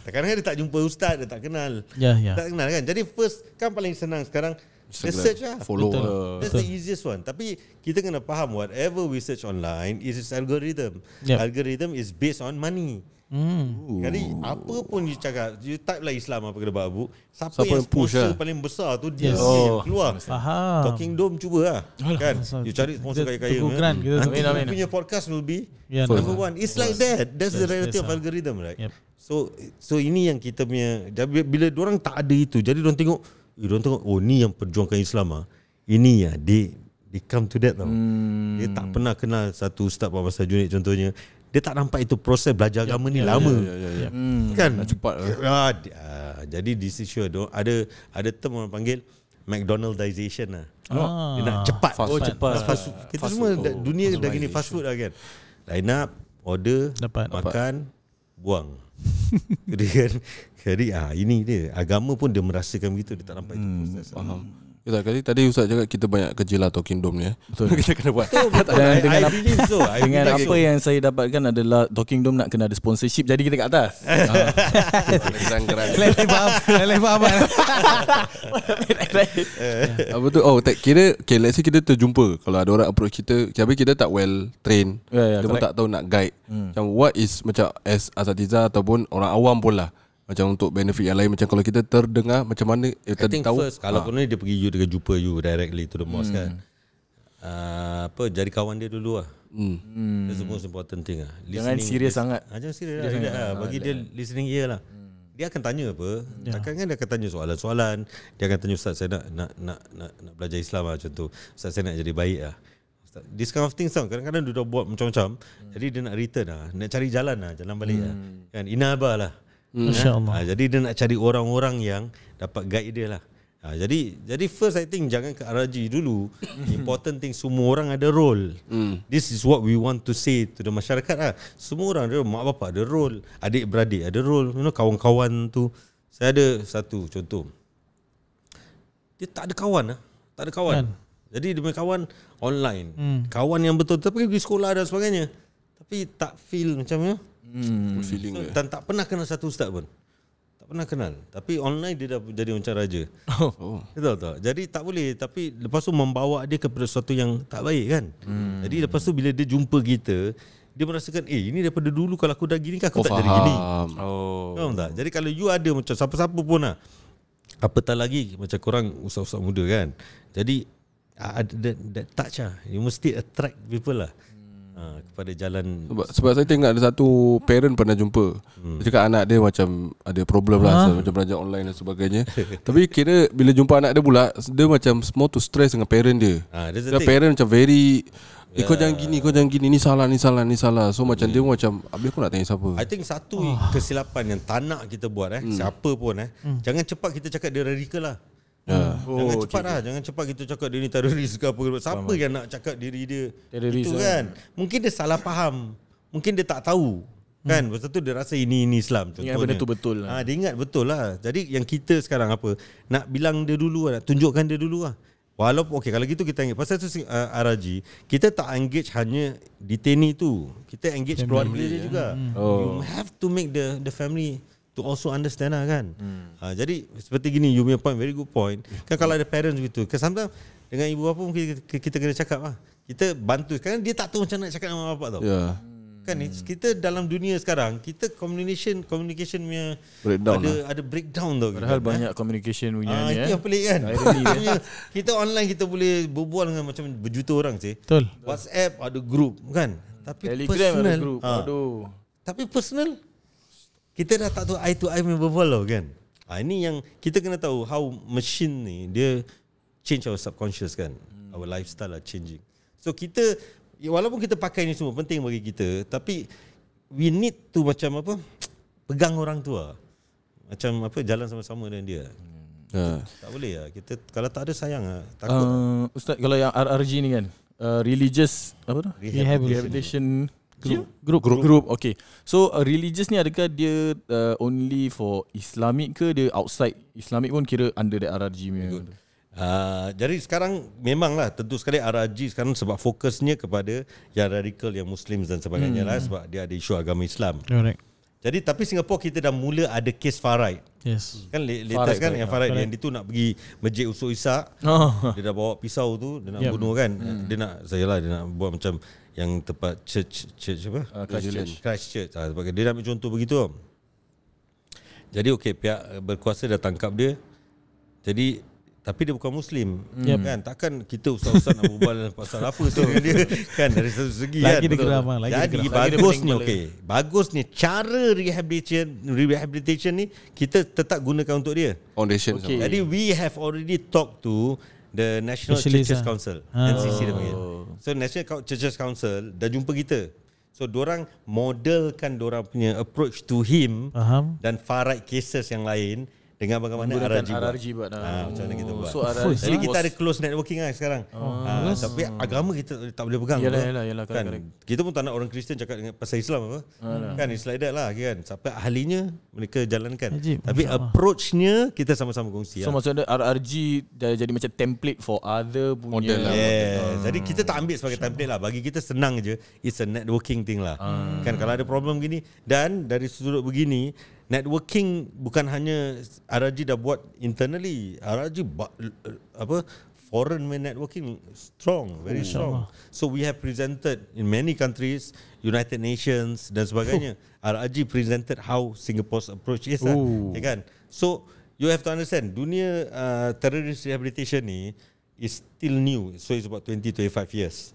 kadang-kadang dia tak jumpa ustaz, dia tak kenal. Tak kenal kan. Jadi first kan paling senang sekarang search lah. Follow. That's the easiest one. Tapi kita kena faham whatever we search online is algorithm. Algorithm is based on money. Jadi apa pun you cakap, you type lah Islam apa kena babu, siapa yang sponsor paling besar tu dia yang keluar. Talking Dome cuba lah kan, you cari sponsor kaya-kaya, nanti you punya podcast will be number one. It's like that. That's the reality of algorithm, right? So ini yang kita punya, bila diorang tak ada itu, jadi diorang tengok oh ni yang perjuangkan Islam ah, ini ya, they come to that tau. Dia tak pernah kenal satu ustaz Pak Masal Junid contohnya. Dia tak nampak itu proses belajar agama ni lama. Kan cepat. Jadi this is sure ada term orang panggil McDonaldization lah. Dia nak cepat. Cepat. Kita semua dunia dah gini, fast food lah kan. Line up, order, makan, buang. Jadi ini dia agama pun dia merasakan begitu, dia tak nampak itu proses. Ya, tadi Ustaz cakap kita banyak kerja lah Talking Dome ni. Betul. Kita kena buat. I believe so. Dengan apa yang saya dapatkan adalah Talking Dome nak kena ada sponsorship, jadi kita kat atas. Leleh faham. Apa tu? Oh, kira let's say kita terjumpa, kalau ada orang approach kita, tapi kita tak well trained. Kita pun tak tahu nak guide. Macam what is macam as asatiza ataupun orang awam pun lah. Macam untuk benefit yang lain, macam kalau kita terdengar macam mana I think tahu, first kalau pun dia pergi dia jumpa you directly to the mosque kan. Jadi kawan dia dulu lah. That's the most important thing lah. Jangan serius sangat. Jangan serius lah. Bagi dia listening ear lah. Dia akan tanya apa? Takkan kan dia akan tanya soalan-soalan. Dia akan tanya, Ustaz saya nak belajar Islam lah, contoh. Ustaz saya nak jadi baik lah. This kind of things tau. Kadang-kadang dia dah buat macam-macam. Jadi dia nak return lah, nak cari jalan balik lah. Kan inabah lah. Masya-Allah. Jadi dia nak cari orang-orang yang dapat guide dia lah. Jadi first I think jangan ke RRG dulu. Important thing, semua orang ada role. This is what we want to say to the masyarakat lah. Semua orang ada role. Mak bapak ada role, adik-beradik ada role, kawan-kawan tu. Saya ada satu contoh, dia tak ada kawan lah. Tak ada kawan. Jadi dia punya kawan online. Kawan yang betul tapi pergi sekolah dan sebagainya, tapi tak feel macam feeling so, dan tak pernah kenal satu ustaz pun. Tak pernah kenal. Tapi online dia dah jadi macam raja. Betul tak? Jadi tak boleh. Tapi lepas tu membawa dia kepada sesuatu yang tak baik kan. Jadi lepas tu bila dia jumpa kita, dia merasakan ini daripada dulu kalau aku dah gini kan aku tak jadi gini. Faham tak? Jadi kalau you ada macam siapa-siapa pun lah, apatah lagi macam korang ustaz-ustaz muda kan. Jadi that touch lah. You mesti attract people lah kepada jalan. Sebab saya tengok ada satu parent pernah jumpa. Dia cakap anak dia macam ada problem lah, macam belajar online dan sebagainya. Tapi kira bila jumpa anak dia pula, dia macam more to stress dengan parent dia. Dia parent macam very kau jangan gini, ni salah. So macam dia macam, habis aku nak tanya siapa. I think satu kesilapan yang tak nak kita buat siapa pun jangan cepat kita cakap dia radikal lah. Jangan cepat kita cakap dia ni teroris ke apa. Siapa yang nak cakap diri dia teroris itu kan? Mungkin dia salah faham, mungkin dia tak tahu kan. Lepas tu dia rasa ini Islam contohnya. Ingat benda tu betul lah. Dia ingat betul lah. Jadi yang kita sekarang apa, nak bilang dia dulu lah, nak tunjukkan dia dulu lah. Walaupun kalau gitu kita engage. Pasal tu RRG, kita tak engage hanya detainee tu, kita engage keluarga dia juga. You have to make the family to also understand lah kan. Jadi seperti gini, you punya point, very good point. Kan kalau ada parents gitu, kan sometimes dengan ibu bapa mungkin kita kena cakap lah. Kita bantu, kan dia tak tahu macam nak cakap dengan mak bapak tau. Kan kita dalam dunia sekarang, kita communication punya ada breakdown tau. Padahal banyak communication punya itu yang pelik kan. Kita online kita boleh berbual dengan macam berjuta orang sih. Betul. WhatsApp ada group kan. Tapi Telegram personal ada group. Tapi personal kita dah tak tahu eye to eye berbual tau kan. Ini yang kita kena tahu, how machine ni dia change our subconscious kan. Our lifestyle are changing. So kita, walaupun kita pakai ni semua penting bagi kita, tapi we need to macam apa, pegang orang tua. Macam apa, jalan sama-sama dengan dia. Tak boleh lah. Kita kalau tak ada sayang lah, takut. Ustaz, kalau yang RRG ni kan, religious apa tu? Rehabilitation Group. Okay. So religious ni adakah dia only for Islamic ke, dia outside Islamic pun kira under the RRG punya? Jadi sekarang memanglah tentu sekali RRG sekarang sebab fokusnya kepada yang radikal, yang Muslim dan sebagainya lah, sebab dia ada isu agama Islam. Correct. Jadi tapi Singapura kita dah mula ada kes far right. Yes. Kan latest kan yang far right yang itu nak pergi Masjid Usul Ishak. Dia dah bawa pisau tu, dia nak bunuh kan. Dia nak dia nak buat macam yang tempat church apa? Christchurch. Sebab dia nak ambil contoh begitu. Jadi pihak berkuasa dah tangkap dia. Jadi tapi dia bukan Muslim kan. Takkan kita ustaz-ustaz nak berbual pasal apa tu dia kan, dari satu segi lagi kan. Jadi bagusnya bagusnya cara rehabilitation ni kita tetap gunakan untuk dia foundation. Jadi we have already talked to the National Churches Council, NCC dia panggil. So National Churches Council dah jumpa kita. So diorang modelkan diorang punya approach to him dan far right cases yang lain dengan bagaimana RRG buat. Macam mana kita buat. So RRG jadi kita ada close networking lah sekarang. Tapi agama kita tak boleh pegang. Yalah, kan. Kita pun tak nak orang Kristian cakap dengan pasal Islam apa. Kan it's like that lah kan. Sampai ahlinya mereka jalankan. Tapi approachnya kita sama-sama kongsi. So maksudnya RRG dah jadi macam template for other punya model lah. Jadi kita tak ambil sebagai template lah. Bagi kita senang je. It's a networking thing lah. Kan kalau ada problem gini, dan dari sudut begini, networking bukan hanya RRG dah buat internally. RRG foreign networking strong, very strong. So we have presented in many countries, United Nations dan sebagainya. RRG presented how Singapore's approach is lah, ya kan? So you have to understand, dunia terrorist rehabilitation ni is still new. So it's about 20-25 years.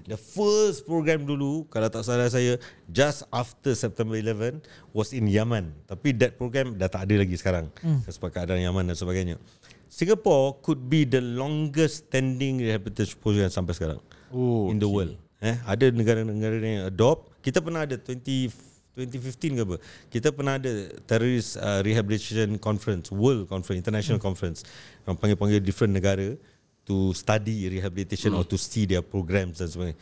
The first program dulu, kalau tak salah saya, just after September 11 was in Yaman. Tapi that program dah tak ada lagi sekarang sebab keadaan Yaman dan sebagainya. Singapore could be the longest standing rehabilitation program sampai sekarang in the world. Ada negara-negara yang adopt. Kita pernah ada 2015 ke apa, kita pernah ada terrorist rehabilitation conference, world conference, international conference, yang panggil-panggil different negara to study rehabilitation or to see their programs dan sebagainya.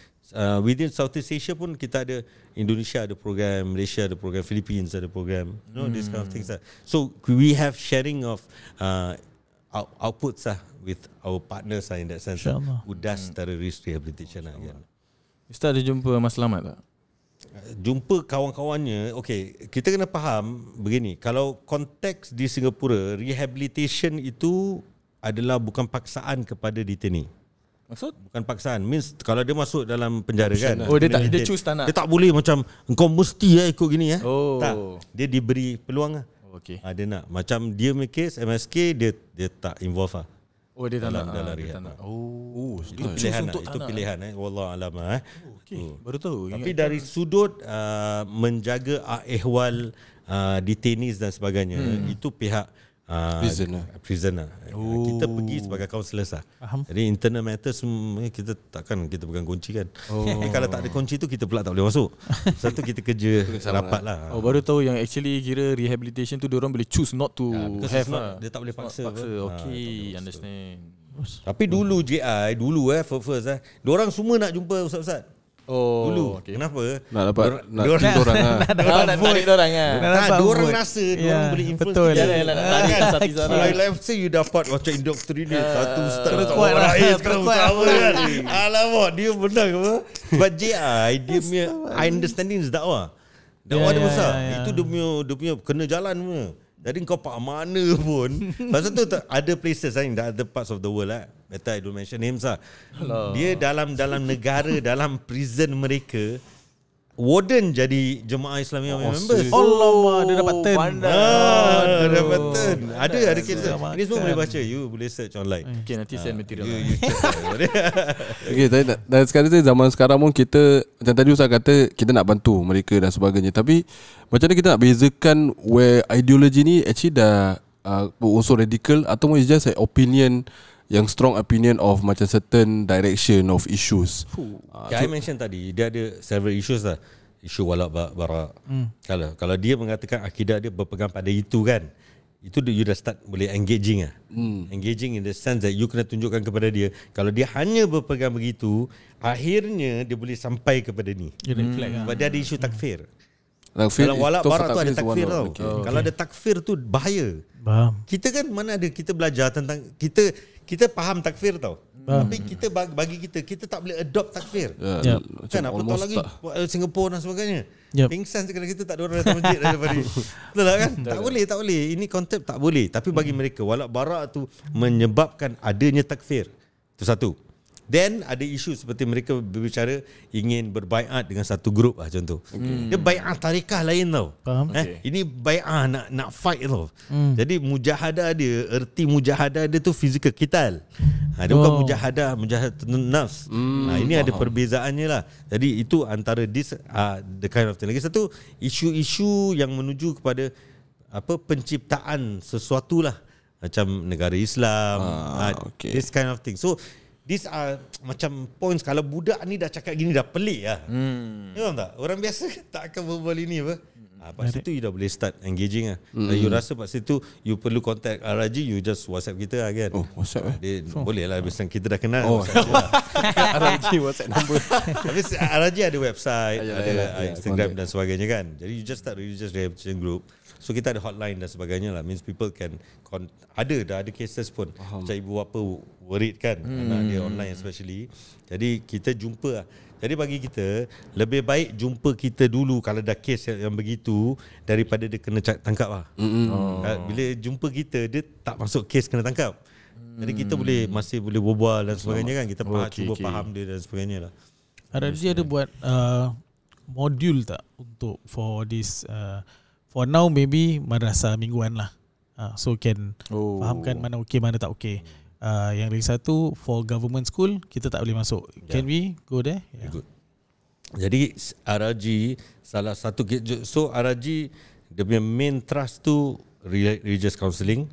Within Southeast Asia pun kita ada, Indonesia ada program, Malaysia ada program, Philippines ada program, this kind of things lah. So we have sharing of outputs lah with our partners lah in that sense, who does terrorist rehabilitation lah. Ustaz ada jumpa Mas Selamat tak? Jumpa kawan-kawannya. Okay, kita kena faham begini, kalau konteks di Singapura, rehabilitation itu adalah bukan paksaan kepada detainee. Maksud? Bukan paksaan. Means kalau dia masuk dalam penjara kan. Dia choose tak nak. Dia tak boleh macam engkau mesti ikut gini Tak. Dia diberi peluang lah. Dia nak. Macam dia punya case MSK, dia tak involve lah. Dia tak nak. Dalam rehab. Itu pilihan lah. Itu pilihan Wallahualam baru tahu. Tapi dari sudut menjaga ehwal detainees dan sebagainya, itu pihak prisoner. Kita pergi sebagai counselors lah. Jadi internal matters kita takkan kita pegang kunci kan. Kalau tak ada kunci tu kita pula tak boleh masuk. Satu kita kerja rapat lah. Baru tahu yang actually kira rehabilitation tu diorang boleh choose not to have lah. Dia tak boleh paksa. Okay, understand. Tapi dulu JI first diorang semua nak jumpa ustaz-ustaz. Dulu kenapa? Nak dapat nak orang lah. Nak tarik orang lah. Diorang rasa diorang boleh influence betul. kita. Kalau let's say you dapat macam indoctrinate satu ustaz orang lain kan. Alamak, dia benar ke apa? But JI dia punya understanding is dakwah. Dakwah dia besar. Itu dia punya kena jalan punya. Jadi kau pak mana pun. Pasal tu ada places in the other parts of the world lah. Better I don't mention names lah. Dia dalam negara, dalam prison mereka, warden jadi Jemaah Islamiyah members. Alamak, dia dapat turn. Dia dapat turn. Ada kes. Ini semua boleh baca. You boleh search online. Okay, nanti send material. You check. Okay, dan sekarang tu zaman sekarang pun kita, macam tadi Ustaz kata, kita nak bantu mereka dan sebagainya. Tapi macam mana kita nak bezakan where ideologi ni actually dah unsur radikal atau it's just an opinion, yang strong opinion of macam certain direction of issues. I mention tadi dia ada several issues lah. Isu wala bara. Kalau dia mengatakan akidah dia berpegang pada itu kan, itu you dah start boleh engaging lah. Engaging in the sense that you kena tunjukkan kepada dia, kalau dia hanya berpegang begitu, akhirnya dia boleh sampai kepada ni. Sebab dia ada isu takfir. Dalam wala bara tu ada takfir tau. Kalau ada takfir tu bahaya. Kita kan mana ada kita belajar tentang kita faham takfir tau. Tapi kita bagi kita tak boleh adopt takfir. Kan apatah lagi Singapura dan sebagainya. Pingsan sekali kita tak ada orang datang masjid daripada ni. Betul tak kan? Tak boleh. Ini konsep tak boleh. Tapi bagi mereka wala bara tu menyebabkan adanya takfir. Itu satu. Then ada isu seperti mereka berbicara ingin berbaiat dengan satu grup lah contoh. Dia baiat tarikah lain tau. Ini baiat nak fight tau. Jadi mujahadah dia, erti mujahadah dia tu physical qital. Dia bukan mujahadah nafs. Ini ada perbezaannya lah. Jadi itu antara the kind of thing. Lagi satu, isu-isu yang menuju kepada penciptaan sesuatu lah, macam negara Islam, this kind of thing. So these are macam points. Kalau budak ni dah cakap gini dah pelik lah. Faham tak? Orang biasa tak akan berbual ini apa. Lepas situ you dah boleh start engaging lah. You rasa lepas situ you perlu contact RRG, you just WhatsApp kita lah kan. WhatsApp boleh lah, biasanya kita dah kenal. RRG WhatsApp number. Tapi RRG ada website, ada Instagram dan sebagainya kan. Jadi you just start religious rehabilitation group. So kita ada hotline dan sebagainya lah. Means people can dah ada cases pun. Macam ibu bapa worried kan, anak dia online especially. Jadi kita jumpa lah. Jadi bagi kita, lebih baik jumpa kita dulu kalau dah kes yang begitu daripada dia kena tangkap lah. Bila jumpa kita, dia tak masuk kes kena tangkap. Jadi kita masih boleh berbual dan sebagainya kan. Kita cuba faham dia dan sebagainya lah. RRG ada buat modul tak untuk for this for now maybe madrasah mingguan lah. So can fahamkan mana okey mana tak okey. Yang lagi satu for government school kita tak boleh masuk. Can we go there? Good. Jadi RRG salah satu, so RRG dia punya main thrust tu religious counselling.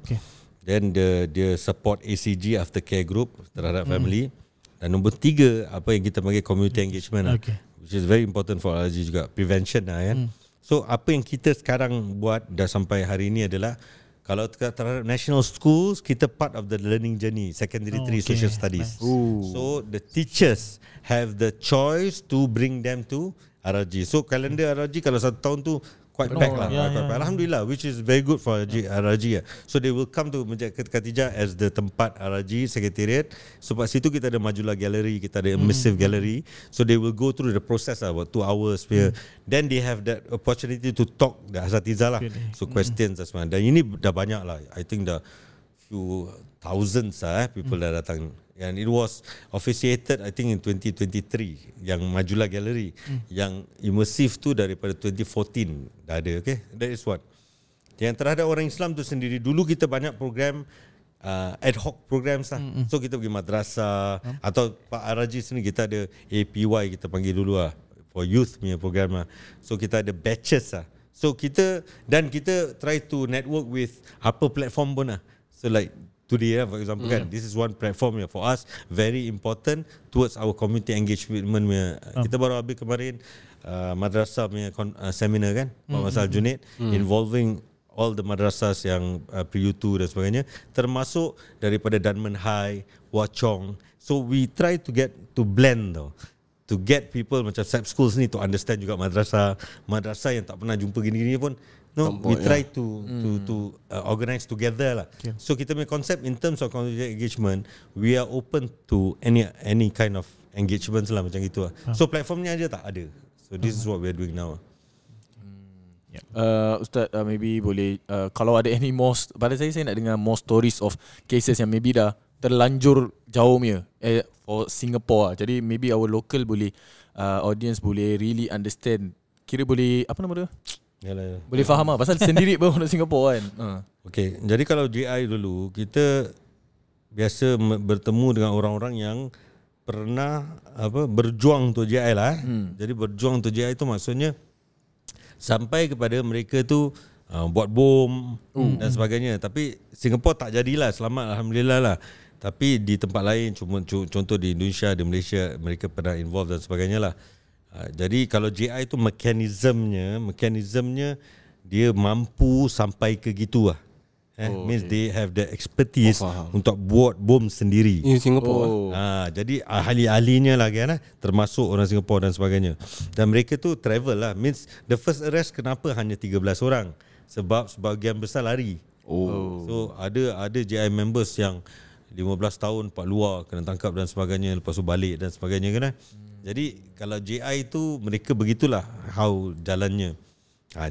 Then dia support ACG aftercare group terhadap family. Dan nombor 3 apa yang kita panggil community engagement which is very important for RRG juga, prevention lah kan. So apa yang kita sekarang buat dah sampai hari ini adalah kalau terhadap national schools, kita part of the learning journey, secondary 3 social studies. So the teachers have the choice to bring them to RRG. So kalender RRG kalau 1 tahun tu quite packed lah. Alhamdulillah, which is very good for RRG. So they will come to Masjid Khatijah as the tempat RRG Secretariat. So kat situ kita ada Majulah Gallery, kita ada Immersive Gallery. So they will go through the process about 2 hours. Then they have that opportunity to talk the asatidzah lah. So questions dan semua. Dan ini dah banyak lah. I think dah few thousands people dah datang. And it was officiated I think in 2023 yang Majulah Gallery. Yang immersive tu daripada 2014 dah ada. Okay, that is what. Yang terhadap orang Islam tu sendiri, dulu kita banyak program ad hoc programs lah. So kita pergi madrasah atau Pak RRG sendiri kita ada APY kita panggil dulu lah, for youth punya program lah. So kita ada batches lah. So kita try to network with apa platform pun lah. So like today for example kan, this is one platform for us very important towards our community engagement. Kita baru habis kemarin madrasah punya seminar kan, Madrasah Junaid, involving all the madrasahs yang PU2 dan sebagainya, termasuk daripada Dunman High, Hwa Chong. So we try to get to blend to get people macam SAP schools ni to understand juga madrasah yang tak pernah jumpa gini-gini pun. We try to organize together lah. So kita punya konsep in terms of community engagement, we are open to any kind of engagement lah macam gitu lah. So platformnya aja tak ada. So this is what we are doing now. Ustaz, maybe boleh kalau ada any more, pada saya nak dengar more stories of cases yang maybe dah terlanjur jauh punya for Singapore lah. Jadi maybe our local boleh audience boleh really understand, kira boleh apa nama dia? Yalah. Boleh faham lah pasal sendiri pun orang Singapore kan. Okay, jadi kalau JI dulu kita biasa bertemu dengan orang-orang yang pernah berjuang untuk JI lah. Jadi berjuang untuk JI itu maksudnya sampai kepada mereka tu buat bom dan sebagainya. Tapi Singapore tak jadilah, selamat alhamdulillah lah. Tapi di tempat lain, contoh di Indonesia, di Malaysia, mereka pernah involve dan sebagainya lah. Jadi kalau JI itu mekanismenya dia mampu sampai ke gitu lah. Means they have the expertise untuk buat bom sendiri. Ini Singapore. Jadi ahli-ahlinya lah kan, termasuk orang Singapore dan sebagainya. Dan mereka tu travel lah. Means the first arrest kenapa hanya 13 orang? Sebab sebahagian besar lari. So ada JI members yang 15 tahun Pak luar kena tangkap dan sebagainya, lepas tu balik dan sebagainya kan. Jadi kalau JI tu mereka begitulah how jalannya.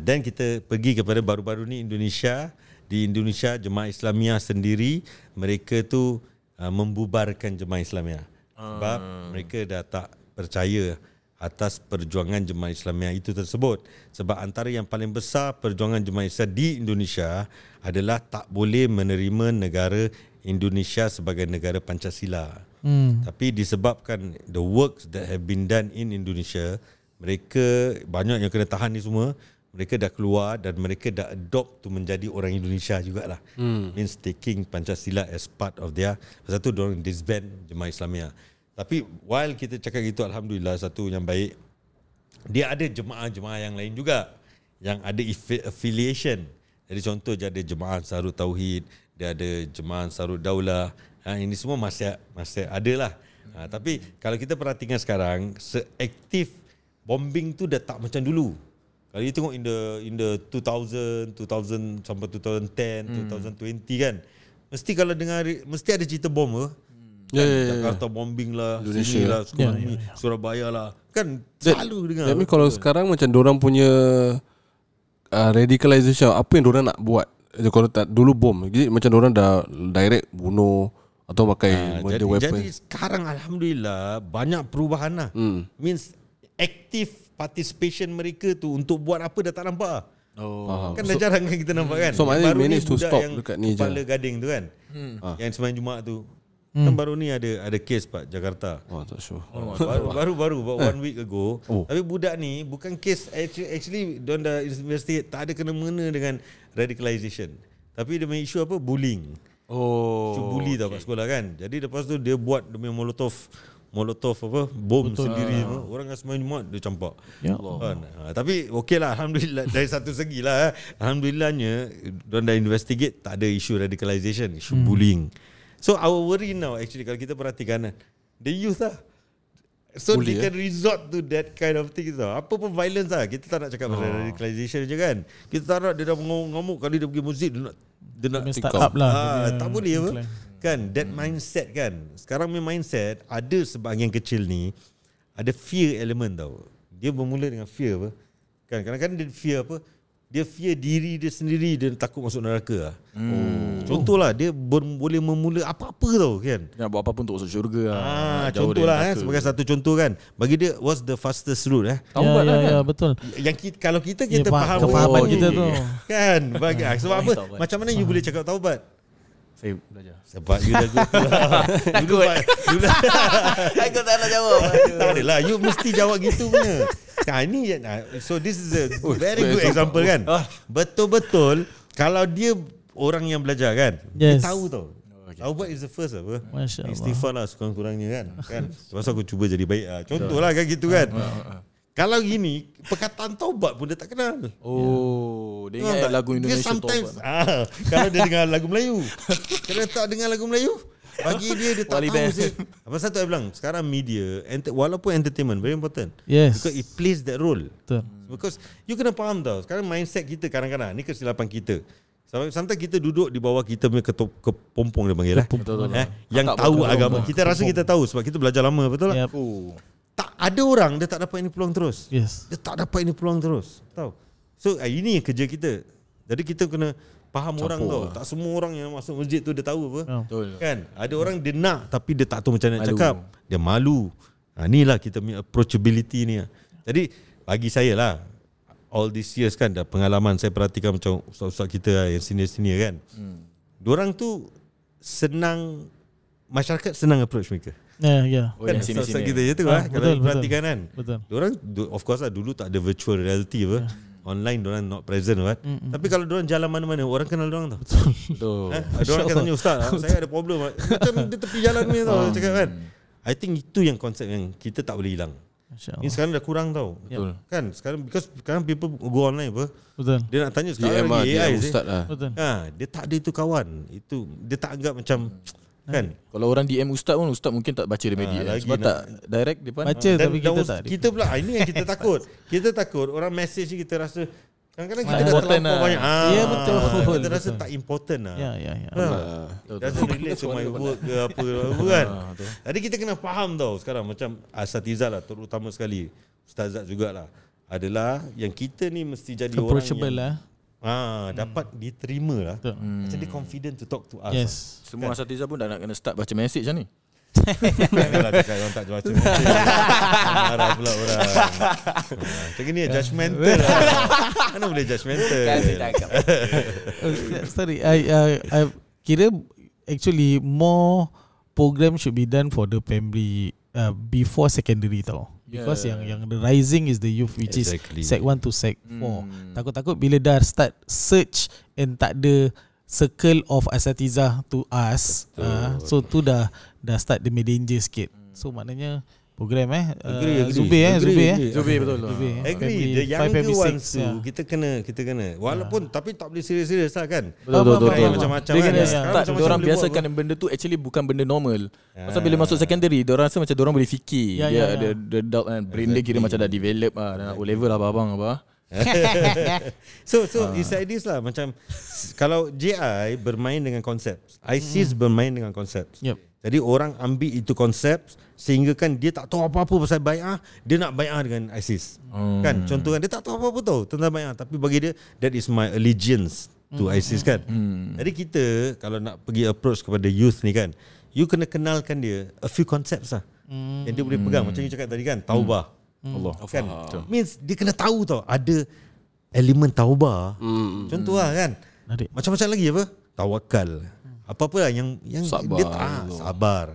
Dan kita pergi kepada baru-baru ni Indonesia. Di Indonesia Jemaah Islamiah sendiri mereka tu membubarkan Jemaah Islamiah. Sebab mereka dah tak percaya atas perjuangan Jemaah Islamiah itu tersebut. Sebab antara yang paling besar perjuangan Jemaah Islam di Indonesia adalah tak boleh menerima negara Indonesia sebagai negara Pancasila. Tapi disebabkan the works that have been done in Indonesia, mereka banyak yang kena tahan ni semua, mereka dah keluar dan mereka dah adopt tu menjadi orang Indonesia jugalah. Means taking Pancasila as part of their. Pasal tu diorang disband Jemaah Islamiah. Tapi while kita cakap gitu, alhamdulillah satu yang baik, dia ada jemaah-jemaah yang lain juga yang ada affiliation. Jadi contoh dia ada Jemaah Ansarut Tauhid, dia ada Jemaah Ansarut Daulah. Ini semua masih ada lah. Tapi kalau kita perhatikan sekarang, seaktif bombing tu dah tak macam dulu. Kalau you tengok in the 2000 sampai 2010, 2020 kan, mesti kalau dengar mesti ada cerita bom ke. Jakarta bombing lah, Indonesia lah, Surabaya lah. Kan selalu dengar. Tapi kalau sekarang macam dorang punya radicalization, apa yang dorang nak buat? Kalau tak dulu bom, jadi macam dorang dah direct bunuh atau pakai weapon. Jadi sekarang alhamdulillah banyak perubahan lah. Means active participation mereka tu untuk buat apa dah tak nampak. Kan dah jarang kan kita nampak kan. So maknanya baru manage to stop yang dekat ni je. Kepala Gading tu kan. Yang sembahyang Jumaat tu. Kan baru ni ada kes Pak Jakarta. Tak sure. Baru about 1 week ago. Tapi budak ni bukan kes, actually dia dah investigate, tak ada kena-mengena dengan radicalization. Tapi dia punya isu apa? Bullying. Isu bully tau kat sekolah kan. Jadi lepas tu dia buat dia punya molotov apa bom sendiri. Orang kat sembahyang Jumaat dia campak. Ya Allah. Tapi okey lah, alhamdulillah dari satu segi lah. Alhamdulillahnya dia dah investigate, tak ada isu radicalization, isu bullying. So our worry now actually kalau kita perhatikan the youth lah. So bully, they can resort to that kind of things tau. Apa pun violence lah. Kita tak nak cakap pasal radicalization je kan. Kita tak nak dia dah mengamuk kali dia pergi masjid dia nak start up lah. Tak boleh apa kan, that mindset kan. Sekarang punya mindset ada sebahagian kecil ni ada fear element tau. Dia bermula dengan fear apa kan. Kadang-kadang dia fear apa, dia fear diri dia sendiri, dia takut masuk neraka lah. Contohlah dia boleh memula apa-apa tau kan. Nak buat apa-apa untuk masuk syurga lah. Contohlah sebagai satu contoh kan. Bagi dia what's the fastest route Taubat lah kan. Betul. Yang kalau kita faham kefahaman kita tu kan bagi sebab apa taubat. Macam mana you boleh cakap taubat? Saya belajar. Sebab you dah go dulu. Aku tak nak jawab. Tak adalah, you mesti jawab gitu punya. Ini so this is a very good example kan. Betul-betul kalau dia orang yang belajar kan, dia tahu tau. Taubat is the first apa. Istighfar lah sekurang-kurangnya kan. Sebab aku cuba jadi baik lah. Contohlah kan gitu kan. Kalau gini, perkataan taubat pun dia tak kenal. Dia ingat lagu Indonesia sometimes, taubat. Kalau dia dengar lagu Melayu. Kalau tak dengar lagu Melayu, bagi dia tak tahu sih. Apa satu saya bilang, sekarang media, walaupun entertainment, very important. Yes. Because it plays that role. Betul. Because you kena faham tau, sekarang mindset kita kadang-kadang, ni kesilapan kita. Sometimes kita duduk di bawah kita punya kepompong dia panggil lah. Yang tahu agama. Kita rasa kita tahu sebab kita belajar lama, betul tak? Tak ada orang dia tak dapat ini peluang terus. Dia tak dapat ini peluang terus. Tahu. So ini yang kerja kita. Jadi kita kena faham orang tau. Tak semua orang yang masuk masjid tu dia tahu apa. Kan? Ada orang dia nak tapi dia tak tahu macam nak cakap. Dia malu. Inilah kita punya approachability ni. Jadi bagi saya lah, all these years kan, dah pengalaman saya perhatikan macam ustaz-ustaz kita yang senior-senior kan. Diorang tu senang, masyarakat senang approach mereka. Kan ustaz-ustaz kita je tu kalau perhatikan kan. Diorang of course lah dulu tak ada virtual reality apa. Online diorang not present tapi kalau diorang jalan mana-mana orang kenal diorang tau. Betul. Diorang akan tanya ustaz, saya ada problem macam dia tepi jalan ni tau cakap kan. I think itu yang konsep yang kita tak boleh hilang. Ini sekarang dah kurang tau. Betul. Kan sekarang because sekarang people go online apa. Betul. Dia nak tanya sekarang lagi AI ustaz lah. Dia tak ada itu kawan. Itu dia tak anggap macam kan. Kalau orang DM ustaz pun, ustaz mungkin tak baca remedi sebab tak direct depan. Baca tapi kita tak. Kita pula ini yang kita takut. Kita takut orang message kita rasa kadang-kadang kita dah terlampau banyak. Ya betul. Kita rasa tak important lah. Ya. Doesn't relate to my work ke apa kan. Jadi kita kena faham tau sekarang macam asatizah lah, terutama sekali ustazat jugalah, adalah yang kita ni mesti jadi orang yang dapat diterima lah. Macam dia confident to talk to us. Yes. Semua asatizah pun dah nak kena start baca message lah ni. Janganlah cakap orang tak baca message. Marah pula orang. Macam ni judgemental lah. Mana boleh judgemental. Sorry, I kira actually more program should be done for the primary before secondary tau. Because yang the rising is the youth, which is Sec 1 to Sec 4. Takut-takut bila dah start search and tak ada circle of asatizah to us, so tu dah start the danger sikit. So maknanya program Agree. Zubir betul. Agree. The younger ones tu kita kena. Walaupun tapi tak boleh serius-serius lah kan. Betul. Macam-macam Dia kena kan. start, diorang biasakan benda tu actually bukan benda normal. Pasal bila masuk secondary, diorang rasa macam diorang boleh fikir. Dia ada adult kan, brain dia kira macam dah develop lah, dah O level lah abang apa. So it's like this lah. Macam kalau JI bermain dengan konsep, ISIS bermain dengan konsep. Jadi orang ambil itu konsep sehingga kan dia tak tahu apa-apa pasal bai'ah, dia nak bai'ah dengan ISIS. Kan contoh kan dia tak tahu apa-apa tahu tentang bai'ah, tapi bagi dia that is my allegiance to ISIS kan. Jadi kita kalau nak pergi approach kepada youth ni kan, you kena kenalkan dia a few concepts lah yang dia boleh pegang. Macam you cakap tadi kan, taubah. Allah kan, means dia kena tahu tau ada elemen taubah. Contoh lah kan, macam-macam lagi apa, tawakal, apa-apa lah yang sabar, dia sabar,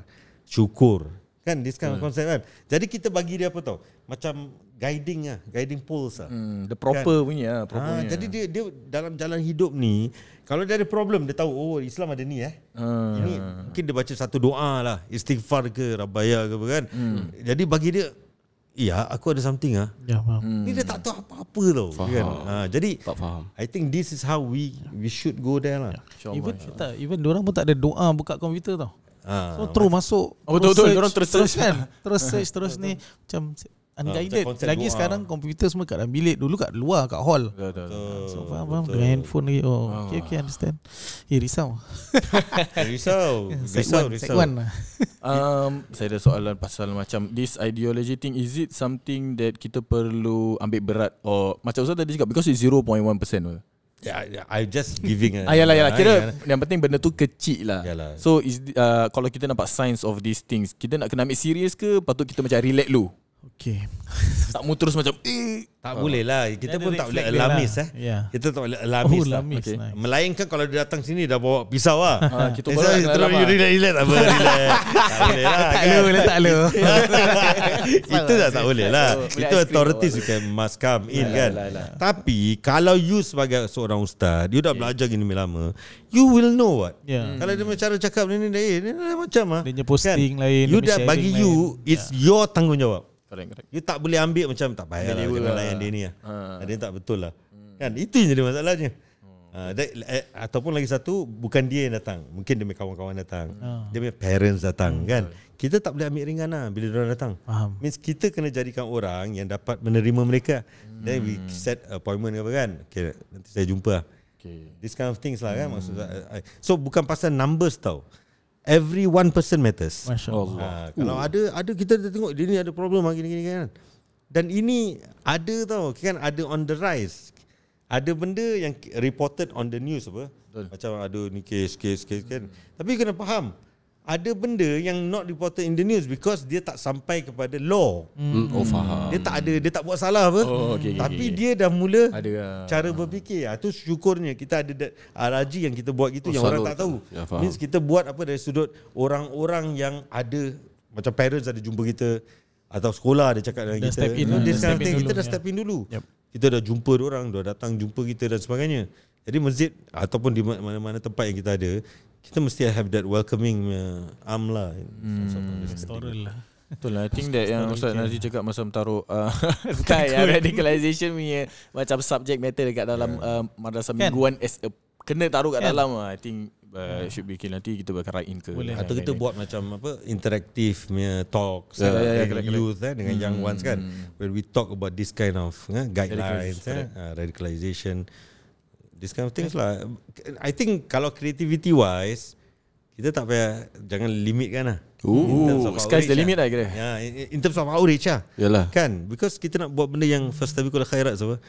syukur kan, this kind of concept kan. Jadi kita bagi dia apa tau, macam guiding lah, guiding poles lah, the proper kan? punya jadi dia dalam jalan hidup ni, kalau dia ada problem, dia tahu oh Islam ada ni ini mungkin dia baca satu doa lah, istighfar ke rabbaya ke apa kan. Jadi bagi dia, ya aku ada something ni dia tak tahu apa-apa tau kan. Jadi tak faham. I think this is how we should go there lah. Even diorang pun tak ada doa buka komputer tau. So terus masuk, betul diorang terus kan, terus search terus ni macam unguided. Lagi sekarang komputer semua kat dalam bilik, dulu kat luar, kat hall. So faham dengan handphone lagi. Okay, understand. Risau. Saya ada soalan pasal macam this ideology thing. Is it something that kita perlu ambil berat, or macam Ustaz tadi cakap, because it's 0.1% I just giving yalah, kira yang penting benda tu kecil lah. So kalau kita nampak signs of these things, kita nak kena ambil serius ke patut kita macam relax dulu? Okay. Tak mu terus macam tak boleh lah. Kita pun tak boleh alamis Kita tak boleh alamis lah. Okay. Melainkan kalau dia datang sini dah bawa pisau lah. Kita boleh terus relax apa relax. Tak boleh lah. Tak boleh. Itu tak boleh lah. Itu authorities you can must come in kan. Tapi kalau you sebagai seorang ustaz, you dah belajar gini lama, you will know what. Kalau dia cara cakap ni macam dia posting lain, you dah bagi you, it's your tanggungjawab. Correct. You tak boleh ambil macam tak payahlah jangan layan dia ni lah. Dia tak betul lah. Kan itu yang jadi masalahnya. Ataupun lagi satu, bukan dia yang datang, mungkin dia punya kawan-kawan datang, dia punya parents datang kan. Kita tak boleh ambil ringan lah bila dia datang. Means kita kena jadikan orang yang dapat menerima mereka. Then we set appointment apa kan. Okay, nanti saya jumpa lah. This kind of things lah kan. Maksudnya, so bukan pasal numbers tau. Every one person matters. Masya-Allah. Kalau ada kita tengok dia ni ada problem gini-gini kan. Dan ini ada tau kan, ada on the rise. Ada benda yang reported on the news apa. Macam ada ni case kan. Tapi kena faham, ada benda yang not reported in the news because dia tak sampai kepada law. Faham. Dia tak buat salah apa. Tapi dia dah mula ada cara berfikir. Itu syukurnya kita ada RRG yang kita buat gitu yang orang tak tahu. Means kita buat apa dari sudut orang-orang yang ada, macam parents ada jumpa kita atau sekolah ada cakap dengan kita. Kita dah step in dulu. Kita dah jumpa orang, dah datang jumpa kita dan sebagainya. Jadi masjid ataupun di mana-mana tempat yang kita ada, kita mesti have that welcoming arm lah. Pastoral lah. Betul lah. I think that yang Ustaz Nazri cakap masa taruh radicalization punya macam subject matter dekat dalam madrasah mingguan as kena taruh kat dalam. I think should be nanti kita bakal write in ke. Atau kita buat macam apa, interaktif punya talks youth dengan young ones kan, when we talk about this kind of guidelines, radicalization, this kind of things lah. I think kalau creativity wise, kita tak payah, jangan limit kan lah. Sky's the limit lah kira. In terms of outreach lah. Yalah. Kan, because kita nak buat benda yang fastabiqul khairat semua.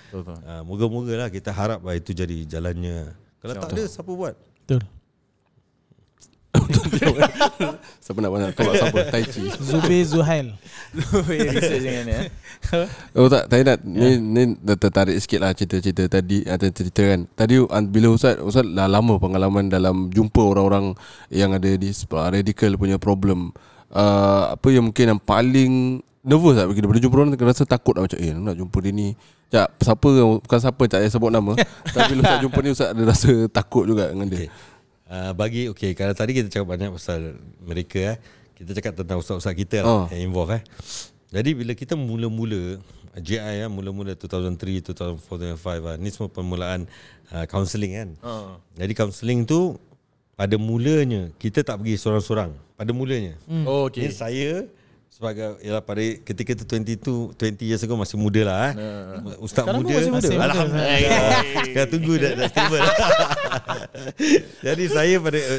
Moga-moga lah, kita harap itu jadi jalannya. Kalau tak ada, siapa buat? Betul. Siapa nak tolak siapa? Tai Chi. Zubir Zuhail. Research dengan ni. Tak, saya nak ni tertarik sikit lah cerita-cerita tadi, atau cerita kan. Tadi bila Ustaz dah lama pengalaman dalam jumpa orang-orang yang ada di radical punya problem. Apa yang mungkin yang paling nervous tak bila jumpa orang, rasa takut lah, macam nak jumpa dia ni. Bukan siapa tak payah sebut nama. Tapi bila Ustaz jumpa ni, Ustaz ada rasa takut juga dengan dia. Kalau tadi kita cakap banyak pasal mereka kita cakap tentang ustaz-ustaz kita yang involve Jadi bila kita mula-mula JI mula-mula 2003, 2004, 2005 ni semua permulaan counselling kan. Jadi counselling tu pada mulanya kita tak pergi seorang-seorang. Pada mulanya. Okay. Ini saya sebagai pada ketika tu 20 years ago masih muda lah ustaz sekarang muda. masih muda. Alhamdulillah. Kita tunggu dah stable. Jadi saya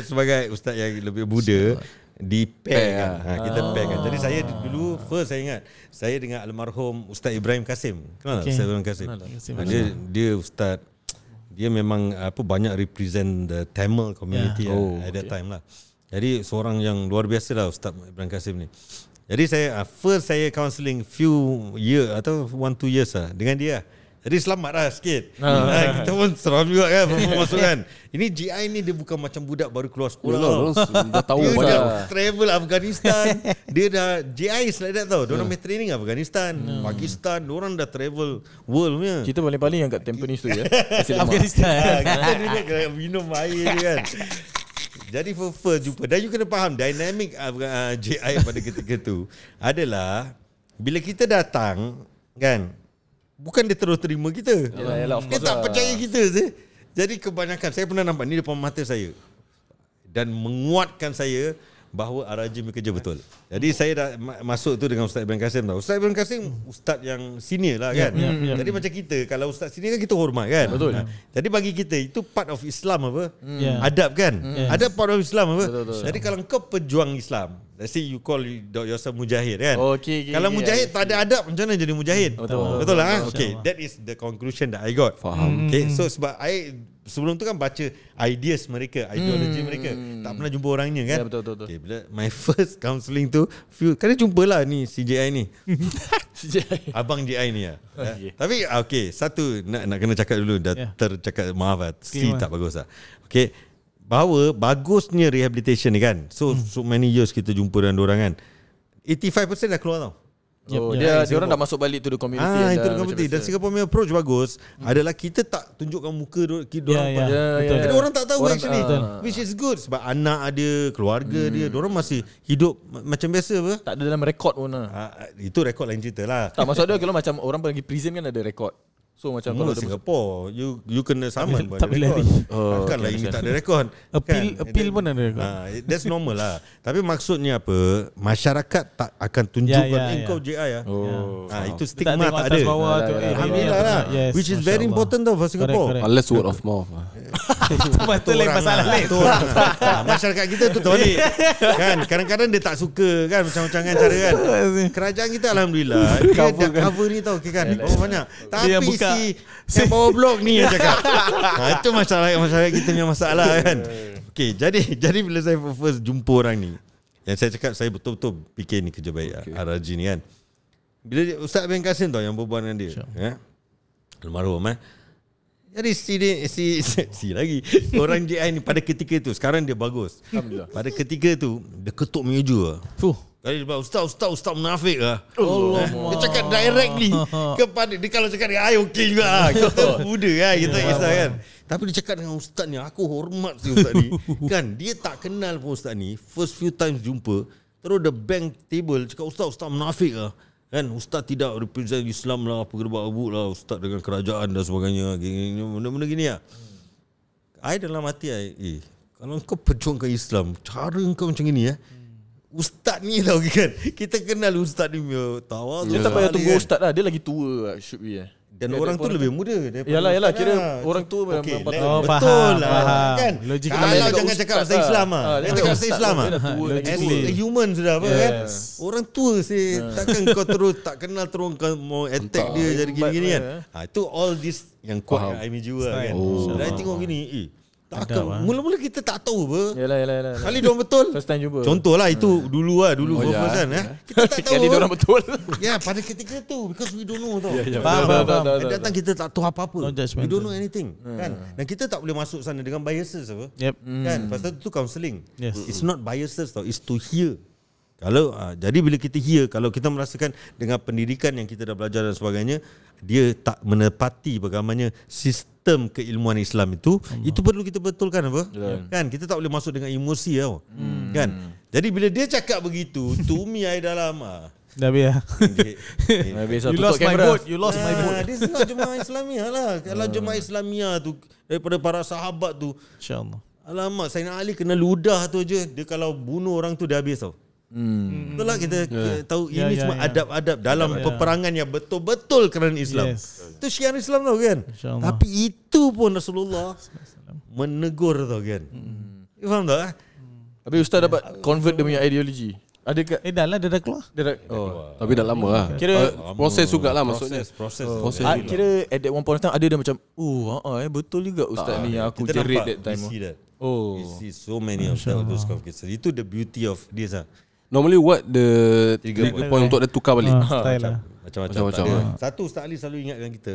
sebagai ustaz yang lebih muda di pair kan. Kita pair kan. Jadi saya dulu first saya ingat saya dengan almarhum Ustaz Ibrahim Kasim. Kenal tak Ustaz Ibrahim Kasim? Dia ustaz, dia memang banyak represent the Tamil community at that time lah. Jadi seorang yang luar biasa lah Ustaz Ibrahim Kasim ni. Jadi saya counselling few year atau 1-2 years lah dengan dia. Jadi selamat lah sikit. Kita pun seram juga kan masuk kan. Ini GI ni dia bukan macam budak baru keluar sekolah. Dah tahu dia banyak. dah travel Afghanistan. Dia dah GI is like that tau. Diorang main training Afghanistan, Pakistan. Diorang dah travel world punya. Kita paling-paling yang kat Tampines tu ya. Afghanistan. Kita duduk minum air je kan. Jadi first jumpa. Dan you kena faham dynamic JI pada ketika tu adalah bila kita datang kan, bukan dia terus terima kita. Yalah, dia tak percaya kita je. Jadi kebanyakan saya pernah nampak ni depan mata saya dan menguatkan saya bahawa Ar-Rajim bekerja betul. Jadi saya dah masuk tu dengan Ustaz Ibrahim Kasim tau. Ustaz Ibrahim Kasim ustaz yang senior lah kan. Jadi macam kita kalau ustaz senior kan kita hormat kan. Betul. Jadi bagi kita itu part of Islam apa? Adab kan. Adab part of Islam apa? Betul. Jadi kalau kau pejuang Islam, let's say you call yourself mujahid kan. Kalau mujahid tak ada adab, macam mana jadi mujahid? Betul lah. Okay, that is the conclusion that I got. Faham. Okay, so sebab sebelum tu kan baca ideas mereka, ideologi mereka. Tak pernah jumpa orangnya kan. Betul. Okay, bila my first counselling tu, kena jumpalah ni CJI ni. Abang JI ni lah. Tapi okay, satu nak kena cakap dulu dah tercakap maaf lah. Tak bagus lah. Okay, bahawa bagusnya rehabilitation ni kan. So many years kita jumpa dengan diorang kan. 85% dah keluar tau. Dia orang dah masuk balik to the community. Itu the community. Dan Singapore punya approach bagus adalah kita tak tunjukkan muka diorang. Jadi orang tak tahu actually. Which is good sebab anak ada, keluarga dia, diorang masih hidup macam biasa apa. Tak ada dalam rekod pun itu rekod lain cerita lah. Tak, maksud dia kalau macam orang pergi prison kan ada rekod. So macam kalau Singapore you kena saman tak boleh lari. Takkanlah ini tak ada rekod. Appeal pun ada rekod. That's normal lah. Tapi maksudnya apa, masyarakat tak akan tunjukkan kau JI itu stigma tak ada. Alhamdulillah lah. Which is very important tau for Singapore. Unless word of mouth. Itu betul lain masalah lain. Masyarakat kita tu terbalik kan. Kadang-kadang dia tak suka kan macam-macam kan cara kan. Kerajaan kita alhamdulillah dia dah cover ni tau kan. Banyak. Tapi si bawah blok ni yang cakap. Itu masyarakat kita punya masalah kan. Okay, jadi bila saya first jumpa orang ni, yang saya cakap saya betul-betul fikir ni kerja baik Ar-Raji ni kan. Bila Ustaz Ibrahim Kasim tau yang berbual dengan dia almarhum Jadi si lagi orang JI ni pada ketika tu, sekarang dia bagus. Alhamdulillah. Pada ketika tu dia ketuk meja Kali dia bilang Ustaz munafik lah. Dia cakap directly kepada dia. Kalau cakap dia okey juga lah. Kita muda lah kita kisah kan. Tapi dia cakap dengan ustaz ni, aku hormat si ustaz ni kan. Dia tak kenal pun ustaz ni. First few times jumpa, terus the bank table cakap Ustaz munafik lah kan. Ustaz tidak represent Islam lah, apa gerbak-gebuk lah ustaz dengan kerajaan dan sebagainya. Benda-benda gini lah. I dalam hati kalau kau perjuangkan Islam, cara kau macam gini ustaz ni tau kan. Kita kenal ustaz ni tahu. Dia tak payah tunggu ustaz lah. Dia lagi tua should be Dan orang tu lebih muda daripada Yalah kira orang tu betul lah kan. Kalau jangan cakap pasal Islam Jangan cakap pasal Islam as a human sudah apa kan. Orang tua takkan kau terus tak kenal terus kau mau attack dia jadi gini-gini kan. Itu all this yang kuat Aimi jiwa kan. Dan tengok gini takkan mula-mula kita tak tahu apa. Yalah. Kali diorang betul. First time jumpa. Contohlah itu dulu first kan kita tak tahu. Kali diorang betul. Pada ketika tu because we don't know tau. Faham. Datang kita tak tahu apa-apa. We don't know anything kan. Hmm. Dan kita tak boleh masuk sana dengan biases apa. Yep. Kan pasal tu counselling. It's not biases tau, it's to hear. Jadi bila kita kalau kita merasakan dengan pendidikan yang kita dah belajar dan sebagainya, dia tak menepati bagaimana sistem keilmuan Islam itu perlu kita betulkan apa? Kan kita tak boleh masuk dengan emosi tau. Kan? Jadi bila dia cakap begitu, tumi air dalam dah biar. You lost my vote. You lost my vote. This is not Jemaah Islamiyah lah. Kalau Jemaah Islamiyah tu daripada para sahabat tu, InsyaAllah. alamak, Sayyidina Ali kena ludah tu je, dia kalau bunuh orang tu dia habis tau. Betul lah kita tahu ini semua adab-adab dalam peperangan yang betul-betul kerana Islam. Itu syiar Islam tau kan. Tapi itu pun Rasulullah menegur tau kan. You faham tak? Habis Ustaz dapat convert dia punya ideologi. Ada ke? Dah lah, dia dah keluar. Tapi dah lama lah. Kira proses jugalah maksudnya. Proses. Kira at that one point of time ada dia macam betul juga Ustaz ni yang aku jerit that time. You see so many of those kind of cases. Itu the beauty of this lah. Normally what the 3 point untuk dia tukar balik? Style lah. Macam-macam. Satu Ustaz Ali selalu ingatkan kita.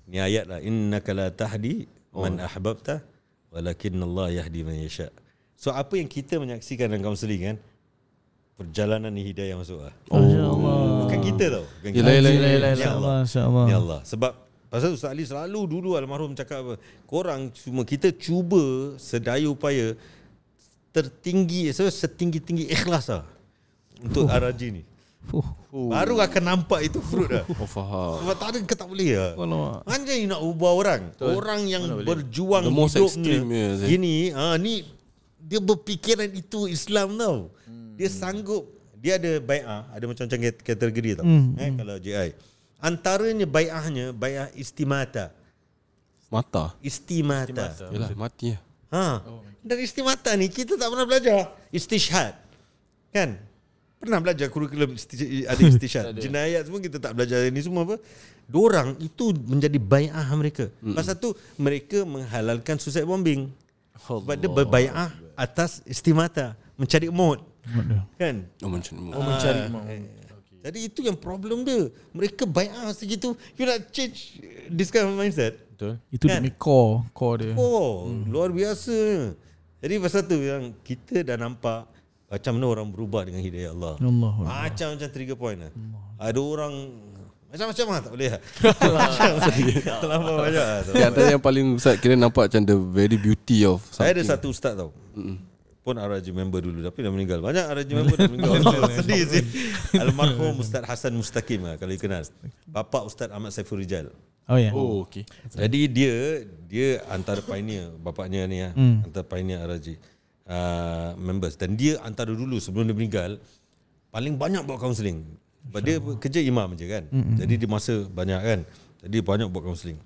Ni ayat lah, innaka la tahdi man ahbabta walakinnallaha yahdi man yasha. So apa yang kita menyaksikan dalam kaunseling kan, perjalanan ni hidayah masuk lah. Bukan kita tau. InsyaAllah. Ya Allah. Sebab pasal Ustaz Ali selalu dulu almarhum cakap apa, korang semua kita cuba sedaya upaya setinggi-tinggi ikhlas lah untuk RRG ni. Baru akan nampak itu fruit dah. Faham. Sebab tak ada ke tak boleh lah. Anjay nak ubah orang. Orang yang berjuang hidupnya gini, ni dia berfikiran itu Islam tau. Dia sanggup, dia ada bai'ah, ada macam-macam kategori tau. Kalau JI. Antaranya bai'ahnya, bai'ah istimata. Istimata. Yalah, mati lah. Dan istimata ni kita tak pernah belajar. Istishhad. Kan? Pernah belajar kurikulum ada istishhad. Jenayat semua kita tak belajar ini semua apa. Diorang itu menjadi bai'ah mereka. Pasal tu mereka menghalalkan suicide bombing. Sebab dia berbai'ah atas istimata, mencari maut. Kan? Mencari maut. Jadi itu yang problem dia. Mereka bai'ah segitu. You nak change this kind of mindset. Betul. Itu kan? Demi core dia. Luar biasa. Jadi pasal tu yang kita dah nampak macam mana orang berubah dengan hidayah Allah. Macam 3 point lah. Ada orang macam-macam lah, tak boleh lah. Terlampau banyak lah. Antara yang paling Ustaz kira nampak macam the very beauty of something. Saya ada satu ustaz tau, pun RRG member dulu tapi dah meninggal. Banyak RRG member dah meninggal. Sedih sih. Almarhum Ustaz Hasan Mustaqim lah, kalau you kenal. Bapa Ustaz Ahmad Saiful Rijal. Okay. Jadi dia antara pioneer, bapaknya ni lah, antara pioneer RRG members. Dan dia antara dulu sebelum dia meninggal paling banyak buat kaunseling. Sebab dia kerja imam je kan. Jadi dia masa banyak kan. Jadi banyak buat kaunseling.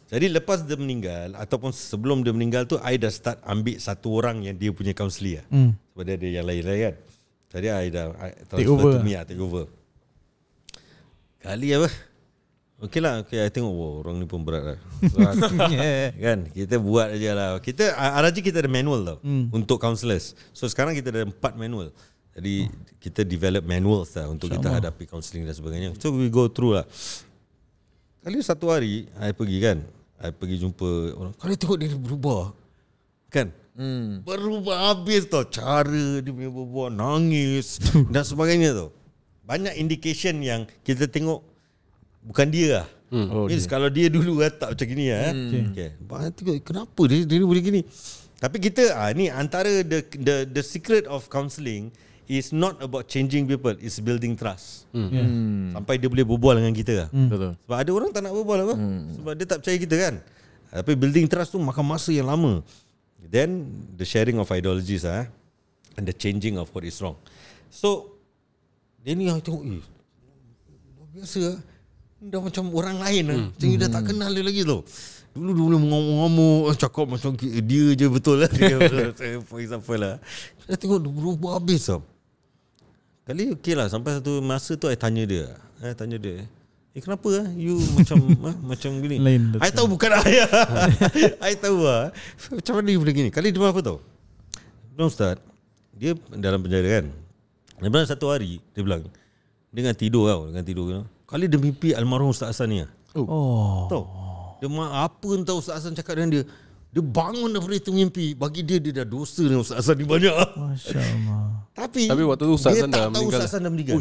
Jadi lepas dia meninggal ataupun sebelum dia meninggal tu, I dah start ambil satu orang yang dia punya kaunseling lah. Sebab dia ada yang lain-lain kan. Jadi I dah take over. Take over. Kali apa? I tengok orang ni pun berat lah. Kan kita buat aja lah. Kita RRG kita ada manual tau untuk counselors. So sekarang kita ada 4 manual. Jadi kita develop manuals lah untuk kita hadapi counselling dan sebagainya. So we go through lah. Kali satu hari I pergi kan, I pergi jumpa orang. Kali tengok dia berubah kan, berubah habis tau. Cara dia punya berbual, nangis dan sebagainya tau. Banyak indication yang kita tengok bukan dia lah. Means kalau dia dulu tak macam gini lah. Tengok kenapa dia boleh gini. Tapi kita ni antara the secret of counselling is not about changing people, it's building trust. Sampai dia boleh berbual dengan kita. Sebab ada orang tak nak berbual apa? Sebab dia tak percaya kita kan. Tapi building trust tu makan masa yang lama. Then the sharing of ideologies and the changing of what is wrong. So dia ni tengok luar biasa dah macam orang lain lah. Macam dah tak kenal dia lagi tau. Dulu mengamuk-ngamuk, cakap macam dia je betul lah. For example lah. Saya tengok dia berubah habis tau. Kali lah, sampai satu masa tu I tanya dia. Kenapa you macam macam gini? I tahu bukan ayah. I tahu lah. Macam mana you boleh gini? Kali dia apa tau? Belum Ustaz, dia dalam penjara kan. Lepas satu hari dia bilang dengan tidur tau, kali dia mimpi almarhum Ustaz Hasan ni. Tahu? Dia apa entah Ustaz Hasan cakap dengan dia. Dia bangun daripada itu mimpi. Bagi dia dah dosa dengan Ustaz Hasan ni banyak. Masya Allah. Tapi waktu tu Ustaz dia Hasan tak dah tahu meninggal. Ustaz Hasan dah meninggal.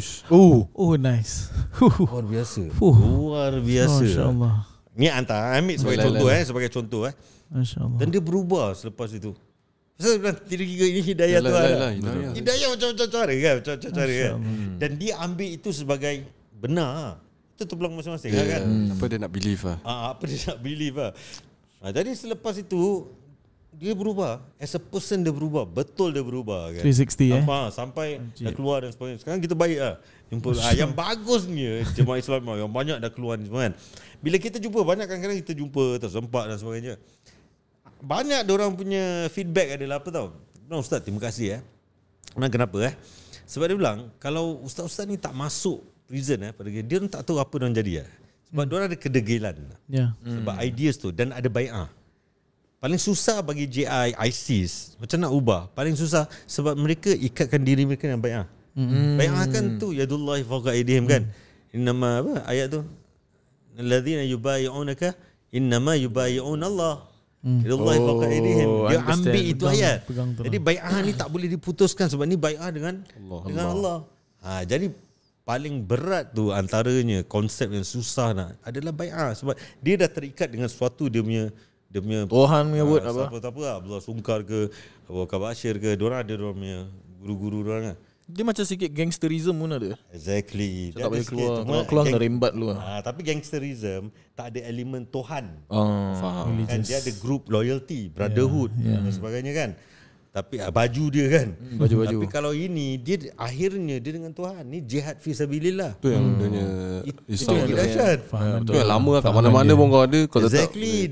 Oh nice. Luar biasa. Luar biasa. Masya Allah. Ni antara ambil sebagai contoh sebagai contoh Masya Allah. Dan dia berubah selepas itu. Saya bilang tiga-tiga ini hidayah Tuhan. Hidayah macam-macam cara kan, macam-macam cara kan. Dan dia ambil itu sebagai benar. Itu terpulang masing-masing kan. Apa dia nak believe lah. Apa dia nak believe lah. Jadi selepas itu dia berubah. As a person dia berubah. Betul dia berubah kan. 360 sampai dah keluar dan sebagainya. Sekarang kita baik lah. Jumpa yang bagusnya jemaah Islam yang banyak dah keluar ni semua kan. Bila kita jumpa banyak kadang-kadang kita jumpa tersempat dan sebagainya. Banyak diorang punya feedback adalah apa tau. Ustaz terima kasih Kenapa Sebab dia bilang kalau ustaz-ustaz ni tak masuk prison pada dia orang tak tahu apa diorang jadi Sebab diorang ada kedegilan. Sebab ideas tu dan ada bai'ah. Paling susah bagi JI, ISIS macam nak ubah. Paling susah sebab mereka ikatkan diri mereka dengan bai'ah. Bai'ah kan tu yadullahi fawqa aydihim kan. Innama ayat tu alladzina yubayyi'unaka innama yubayyi'una Allah. Yadullahi fawqa aydihim. Dia ambil itu ayat. Jadi bai'ah ni tak boleh diputuskan sebab ni bai'ah dengan Allah. Jadi paling berat tu antaranya konsep yang susah adalah bai'ah sebab dia dah terikat dengan sesuatu dia punya Tuhan punya word apa? Apa Abdullah Sungkar ke Abu Bakar Bashir ke, diorang ada diorang punya guru-guru diorang kan. Dia macam sikit gangsterism pun ada. Exactly. Tak boleh keluar dah rembat lu tapi gangsterism tak ada elemen Tuhan. Faham. Kan dia ada group loyalty, brotherhood dan sebagainya kan. Tapi baju dia kan. Baju-baju. Tapi kalau ini dia akhirnya dia dengan Tuhan. Ni jihad fi sabilillah. Itu yang adanya Itu yang dahsyat. Itu yang lama kat mana-mana pun kau ada kau Exactly.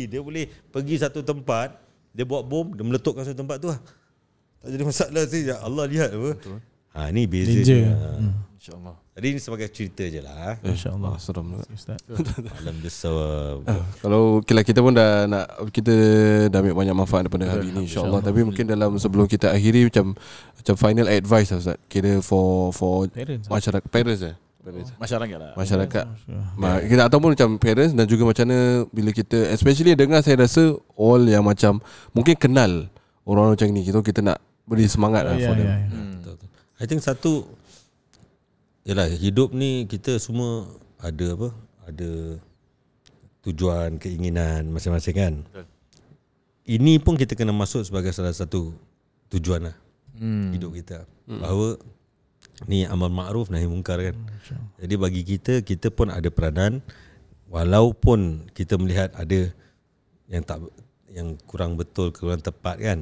Dia boleh pergi satu tempat, dia buat bom, dia meletupkan satu tempat tu lah. Tak jadi masalah sih. Allah lihat apa. Ni beza dia. InsyaAllah. Jadi ini sebagai cerita je lah. InsyaAllah. Seram juga. Alam bisawab. Kalau kita pun kita dah ambil banyak manfaat daripada hari ini insyaAllah. Tapi mungkin dalam sebelum kita akhiri macam final advice lah Ustaz. Kira for masyarakat, parents masyarakat. Kita ataupun macam parents dan juga macam mana bila kita especially dengar, saya rasa all yang macam mungkin kenal orang macam ni, kita nak beri semangat lah for them. I think satu yalah, hidup ni kita semua ada tujuan, keinginan masing-masing kan. Ini pun kita kena masuk sebagai salah satu tujuan lah hidup kita. Bahawa ni amal ma'ruf nahi mungkar kan. Jadi bagi kita pun ada peranan. Walaupun kita melihat ada yang kurang betul, kurang tepat kan,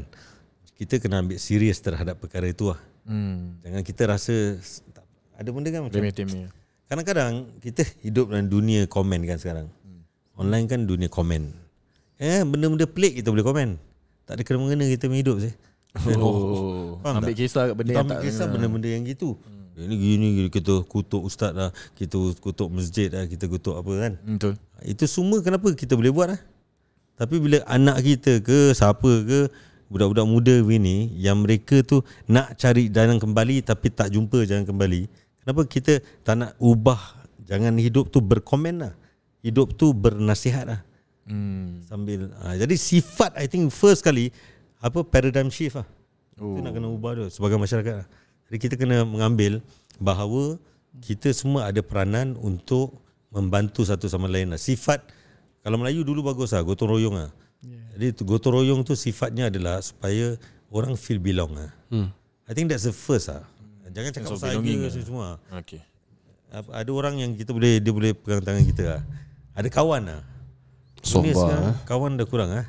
kita kena ambil serius terhadap perkara itu lah. Jangan kita rasa ada benda kan macam kadang-kadang kita hidup dalam dunia komen kan sekarang. Online kan dunia komen. Benda-benda pelik kita boleh komen. Tak ada kena-mengena kita hidup sih. Ambil kisah benda-benda yang gitu. Ini gini kita kutuk ustaz lah, kita kutuk masjid lah, kita kutuk apa kan. Betul. Itu semua kenapa kita boleh buat lah. Tapi bila anak kita ke siapa ke, budak-budak muda ni yang mereka tu nak cari jalan kembali tapi tak jumpa jalan kembali, kenapa kita tak nak ubah? Jangan hidup tu berkomen lah, hidup tu bernasihat lah. Sambil jadi sifat I think first kali paradigm shift lah. Kita nak kena ubah tu sebagai masyarakat lah. Jadi kita kena mengambil bahawa kita semua ada peranan untuk membantu satu sama lain lah. Sifat kalau Melayu dulu bagus lah, gotong royong lah. Jadi gotong royong tu sifatnya adalah supaya orang feel belong lah. I think that's the first lah. Jangan cakap saya semua. Ada orang yang dia boleh pegang tangan kita lah. Ada kawan lah. Kawan dah kurang lah.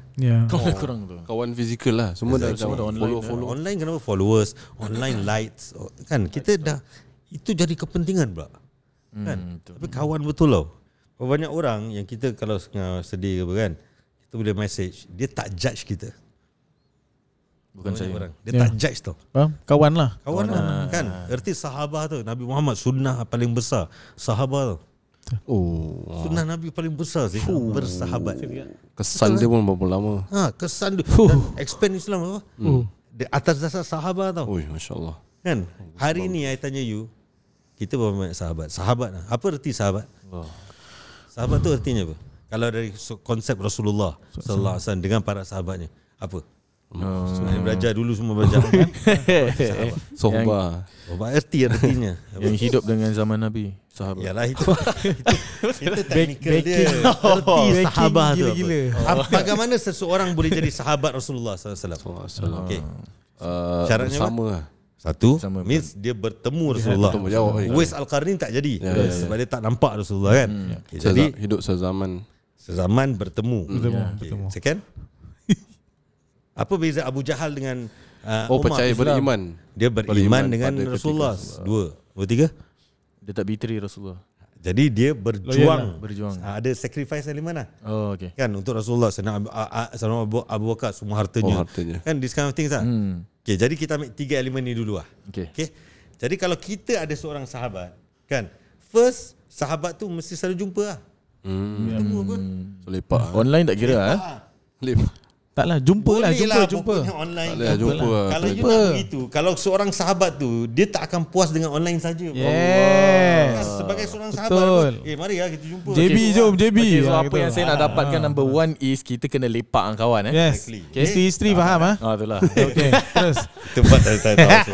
Kawan dah kurang tu. Kawan fizikal lah. Semua dah online. follow. Online kenapa followers, online likes kan, kita dah itu jadi kepentingan pula. Kan? Tapi kawan betul tau. Banyak orang yang kita kalau sedih ke apa kan, kita boleh message, dia tak judge kita. Bukan saya orang. Dia tak judge tau. Kawan lah. Kawan lah kan. Erti sahabat tu. Nabi Muhammad sunnah paling besar sahabat tu. Sunnah Nabi paling besar sih, bersahabat. Kesan dia pun berapa lama. Kesan dia dan expand Islam apa? Di atas dasar sahabat tau. Masya-Allah. Kan? Hari ni I tanya you, kita berapa banyak sahabat? Sahabat lah. Apa erti sahabat? Sahabat tu artinya apa? kalau dari konsep Rasulullah sallallahu alaihi wasallam dengan para sahabatnya, apa? Sebenarnya belajar dulu, semua belajar. Sohbah. Artinya yang hidup dengan zaman Nabi, sahabat. yalah itu teknikal dia. Erti sahabat tu apa? Bagaimana seseorang boleh jadi sahabat Rasulullah sallallahu alaihi wasallam? Okey. Syaratnya sama lah. Satu, sama means dia bertemu Rasulullah. Uwais Al-Qarni tak jadi sebab dia tak nampak Rasulullah kan. Jadi hidup sezaman bertemu. Bertemu. Second, apa beza Abu Jahal dengan Umar percaya Islam? beriman. Dia beriman dengan pada Rasulullah. ketika Dua. Tiga. Dia tak betray Rasulullah. Jadi dia berjuang. Berjuang. Ada sacrifice dari mana? Oh, okay. Kan untuk Rasulullah, senang Abu Bakar semua hartanya. Kan this kind of things lah. Okay, jadi kita ambil 3 elemen ni dulu lah. Okay. Jadi kalau kita ada seorang sahabat, kan, first sahabat tu mesti selalu jumpa lah. Tunggu apa? Lepak. Online tak kira Taklah, jumpa lah, jumpa. Online. Jumpa lah. Kalau you nak begitu, kalau seorang sahabat tu dia tak akan puas dengan online saja. Sebagai seorang sahabat, mari lah kita jumpa. JB, jom JB. Okay, so apa yang saya nak dapatkan, number one is kita kena lepak dengan kawan. Yes. Isteri faham itulah. Okay, terus. Tempat tak masuk.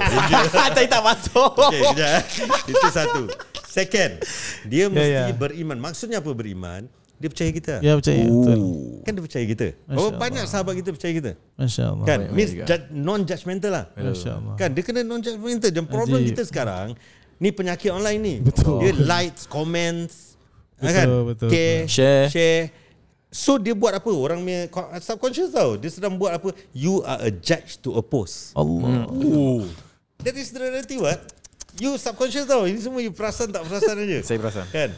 Tak masuk. Okay, kejap. Itu satu. Second, dia mesti beriman. Maksudnya apa beriman? Dia percaya kita. Ya, percaya. Betul. Kan dia percaya kita. Banyak sahabat kita percaya kita. Masya-Allah. Kan means non-judgmental lah. Masya-Allah. Kan dia kena non-judgmental. Dan problem kita sekarang ni penyakit online ni. Betul. Dia likes, comments, betul, kan? Betul. Share. So dia buat apa? Orang punya subconscious tau. Dia sedang buat apa? You are a judge to a post. Allah. That is the reality, what? You subconscious tau. Ini semua you perasan tak perasan aja. Saya perasan. Kan?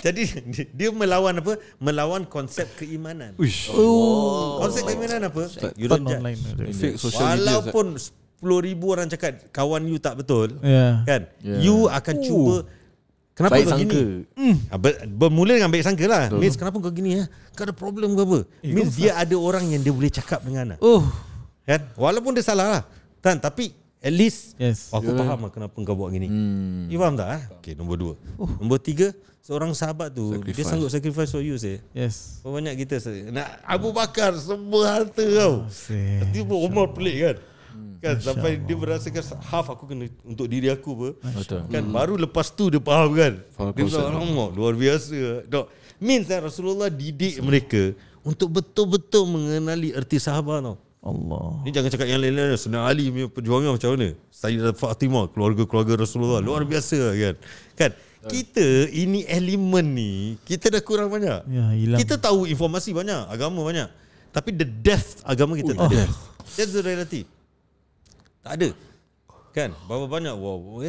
Jadi dia melawan apa? Melawan konsep keimanan. Konsep keimanan apa? You don't judge. Fake social media. Walaupun 10,000 orang cakap kawan you tak betul, kan? Yeah. You akan cuba. Kenapa baik kau sangka. gini? Bermula dengan baik sangka lah. Means kenapa kau gini? Kau ada problem ke apa? Means dia ada orang yang dia boleh cakap dengan. Kan? Walaupun dia salah lah. Kan? Tapi at least aku faham lah kenapa kau buat gini. You faham tak? Okay, nombor 2. Nombor 3, seorang sahabat tu dia sanggup sacrifice for you. Yes. Banyak kita nak Abu Bakar semua harta kau. Dia pun Umar pelik kan. Kan sampai dia merasakan half aku kena untuk diri aku apa. Kan baru lepas tu dia faham kan. Dia bilang luar biasa. Means Rasulullah didik mereka untuk betul-betul mengenali erti sahabat tau. Allah. Ni jangan cakap yang lain-lain. Sayyidina Ali punya perjuangan macam mana? Sayyidah Fatimah, keluarga-keluarga Rasulullah luar biasa kan. Kan kita ini elemen ni kita dah kurang banyak. Hilang. Kita tahu informasi banyak, agama banyak. Tapi the depth agama kita tak ada. That's the reality. Tak ada. Kan? Berapa banyak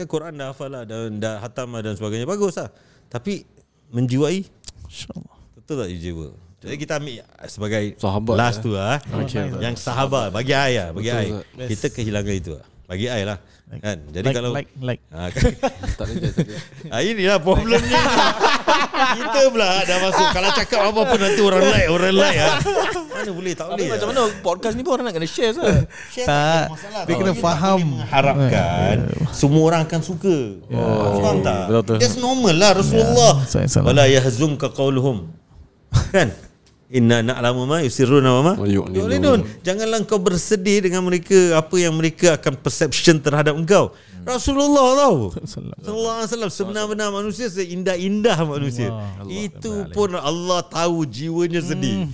Quran dah hafal lah, dah hatam lah dan sebagainya. Bagus lah. Tapi menjiwai, InsyaAllah. betul tak jiwa? Jadi kita ambil sebagai sahabat last tu lah. Yang sahabat bagi I lah, bagi I. Kita kehilangan itu lah. Bagi I lah. Kan? Jadi kalau tak ada. Inilah problemnya. Kita pula dah masuk. Kalau cakap apa pun nanti orang like lah. Mana boleh, tak boleh. Macam mana podcast ni pun orang nak kena share sah. Tak. Dia kena faham. Mengharapkan semua orang akan suka. Faham tak? Betul. That's normal lah. Rasulullah wala yahzunka qauluhum. Kan? Inna na'lamu ma yusirruna wa ma yu'linun. Janganlah kau bersedih dengan mereka, apa yang mereka akan perception terhadap engkau. Rasulullah tahu sallallahu alaihi wasallam sebenar-benar manusia, seindah-indah manusia. Itu pun Allah tahu jiwanya sedih.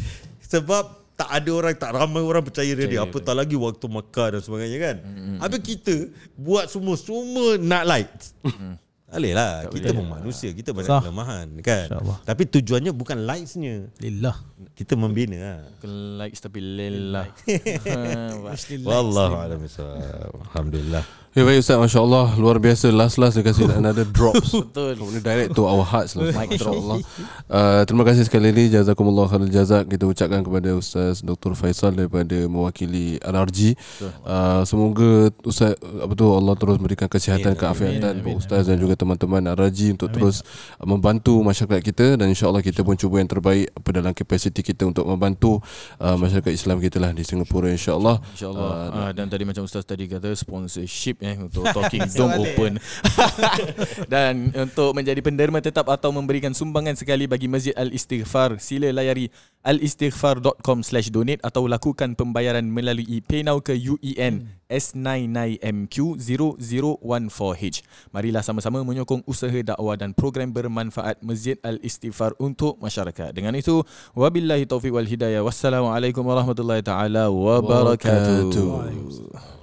Sebab tak ada orang, tak ramai orang percaya dia. Apatah lagi waktu Makkah dan sebagainya kan. Habis kita buat semua nak like. Boleh lah. Kita pun manusia, kita banyak kelemahan kan. Tapi tujuannya bukan likes-nya. Lillah. Kita membina lah. Bukan likes tapi lillah. Wallahu a'lam bishawab. Alhamdulillah. Baik Ustaz, Masya Allah, luar biasa. Last dia kasih another drops. Betul. Kemudian direct to our hearts lah. InsyaAllah. Terima kasih sekali lagi. Jazakumullah khairul jazak. Kita ucapkan kepada Ustaz Dr. Faisal daripada mewakili RRG. Semoga Ustaz Allah terus berikan kesihatan, keafiatan buat Ustaz dan juga teman-teman RRG untuk terus membantu masyarakat kita. Dan insyaAllah kita pun cuba yang terbaik dalam kapasiti kita untuk membantu masyarakat Islam kita lah di Singapura, insyaAllah. Dan tadi macam Ustaz tadi kata, sponsorship script untuk Talking Dome Open. Dan untuk menjadi penderma tetap atau memberikan sumbangan sekali bagi Masjid Al-Istighfar, sila layari alistighfar.com/donate atau lakukan pembayaran melalui PayNow ke UEN S99MQ0014H. Marilah sama-sama menyokong usaha dakwah dan program bermanfaat Masjid Al-Istighfar untuk masyarakat. Dengan itu, wabillahi taufiq wal hidayah. Wassalamualaikum warahmatullahi taala wabarakatuh.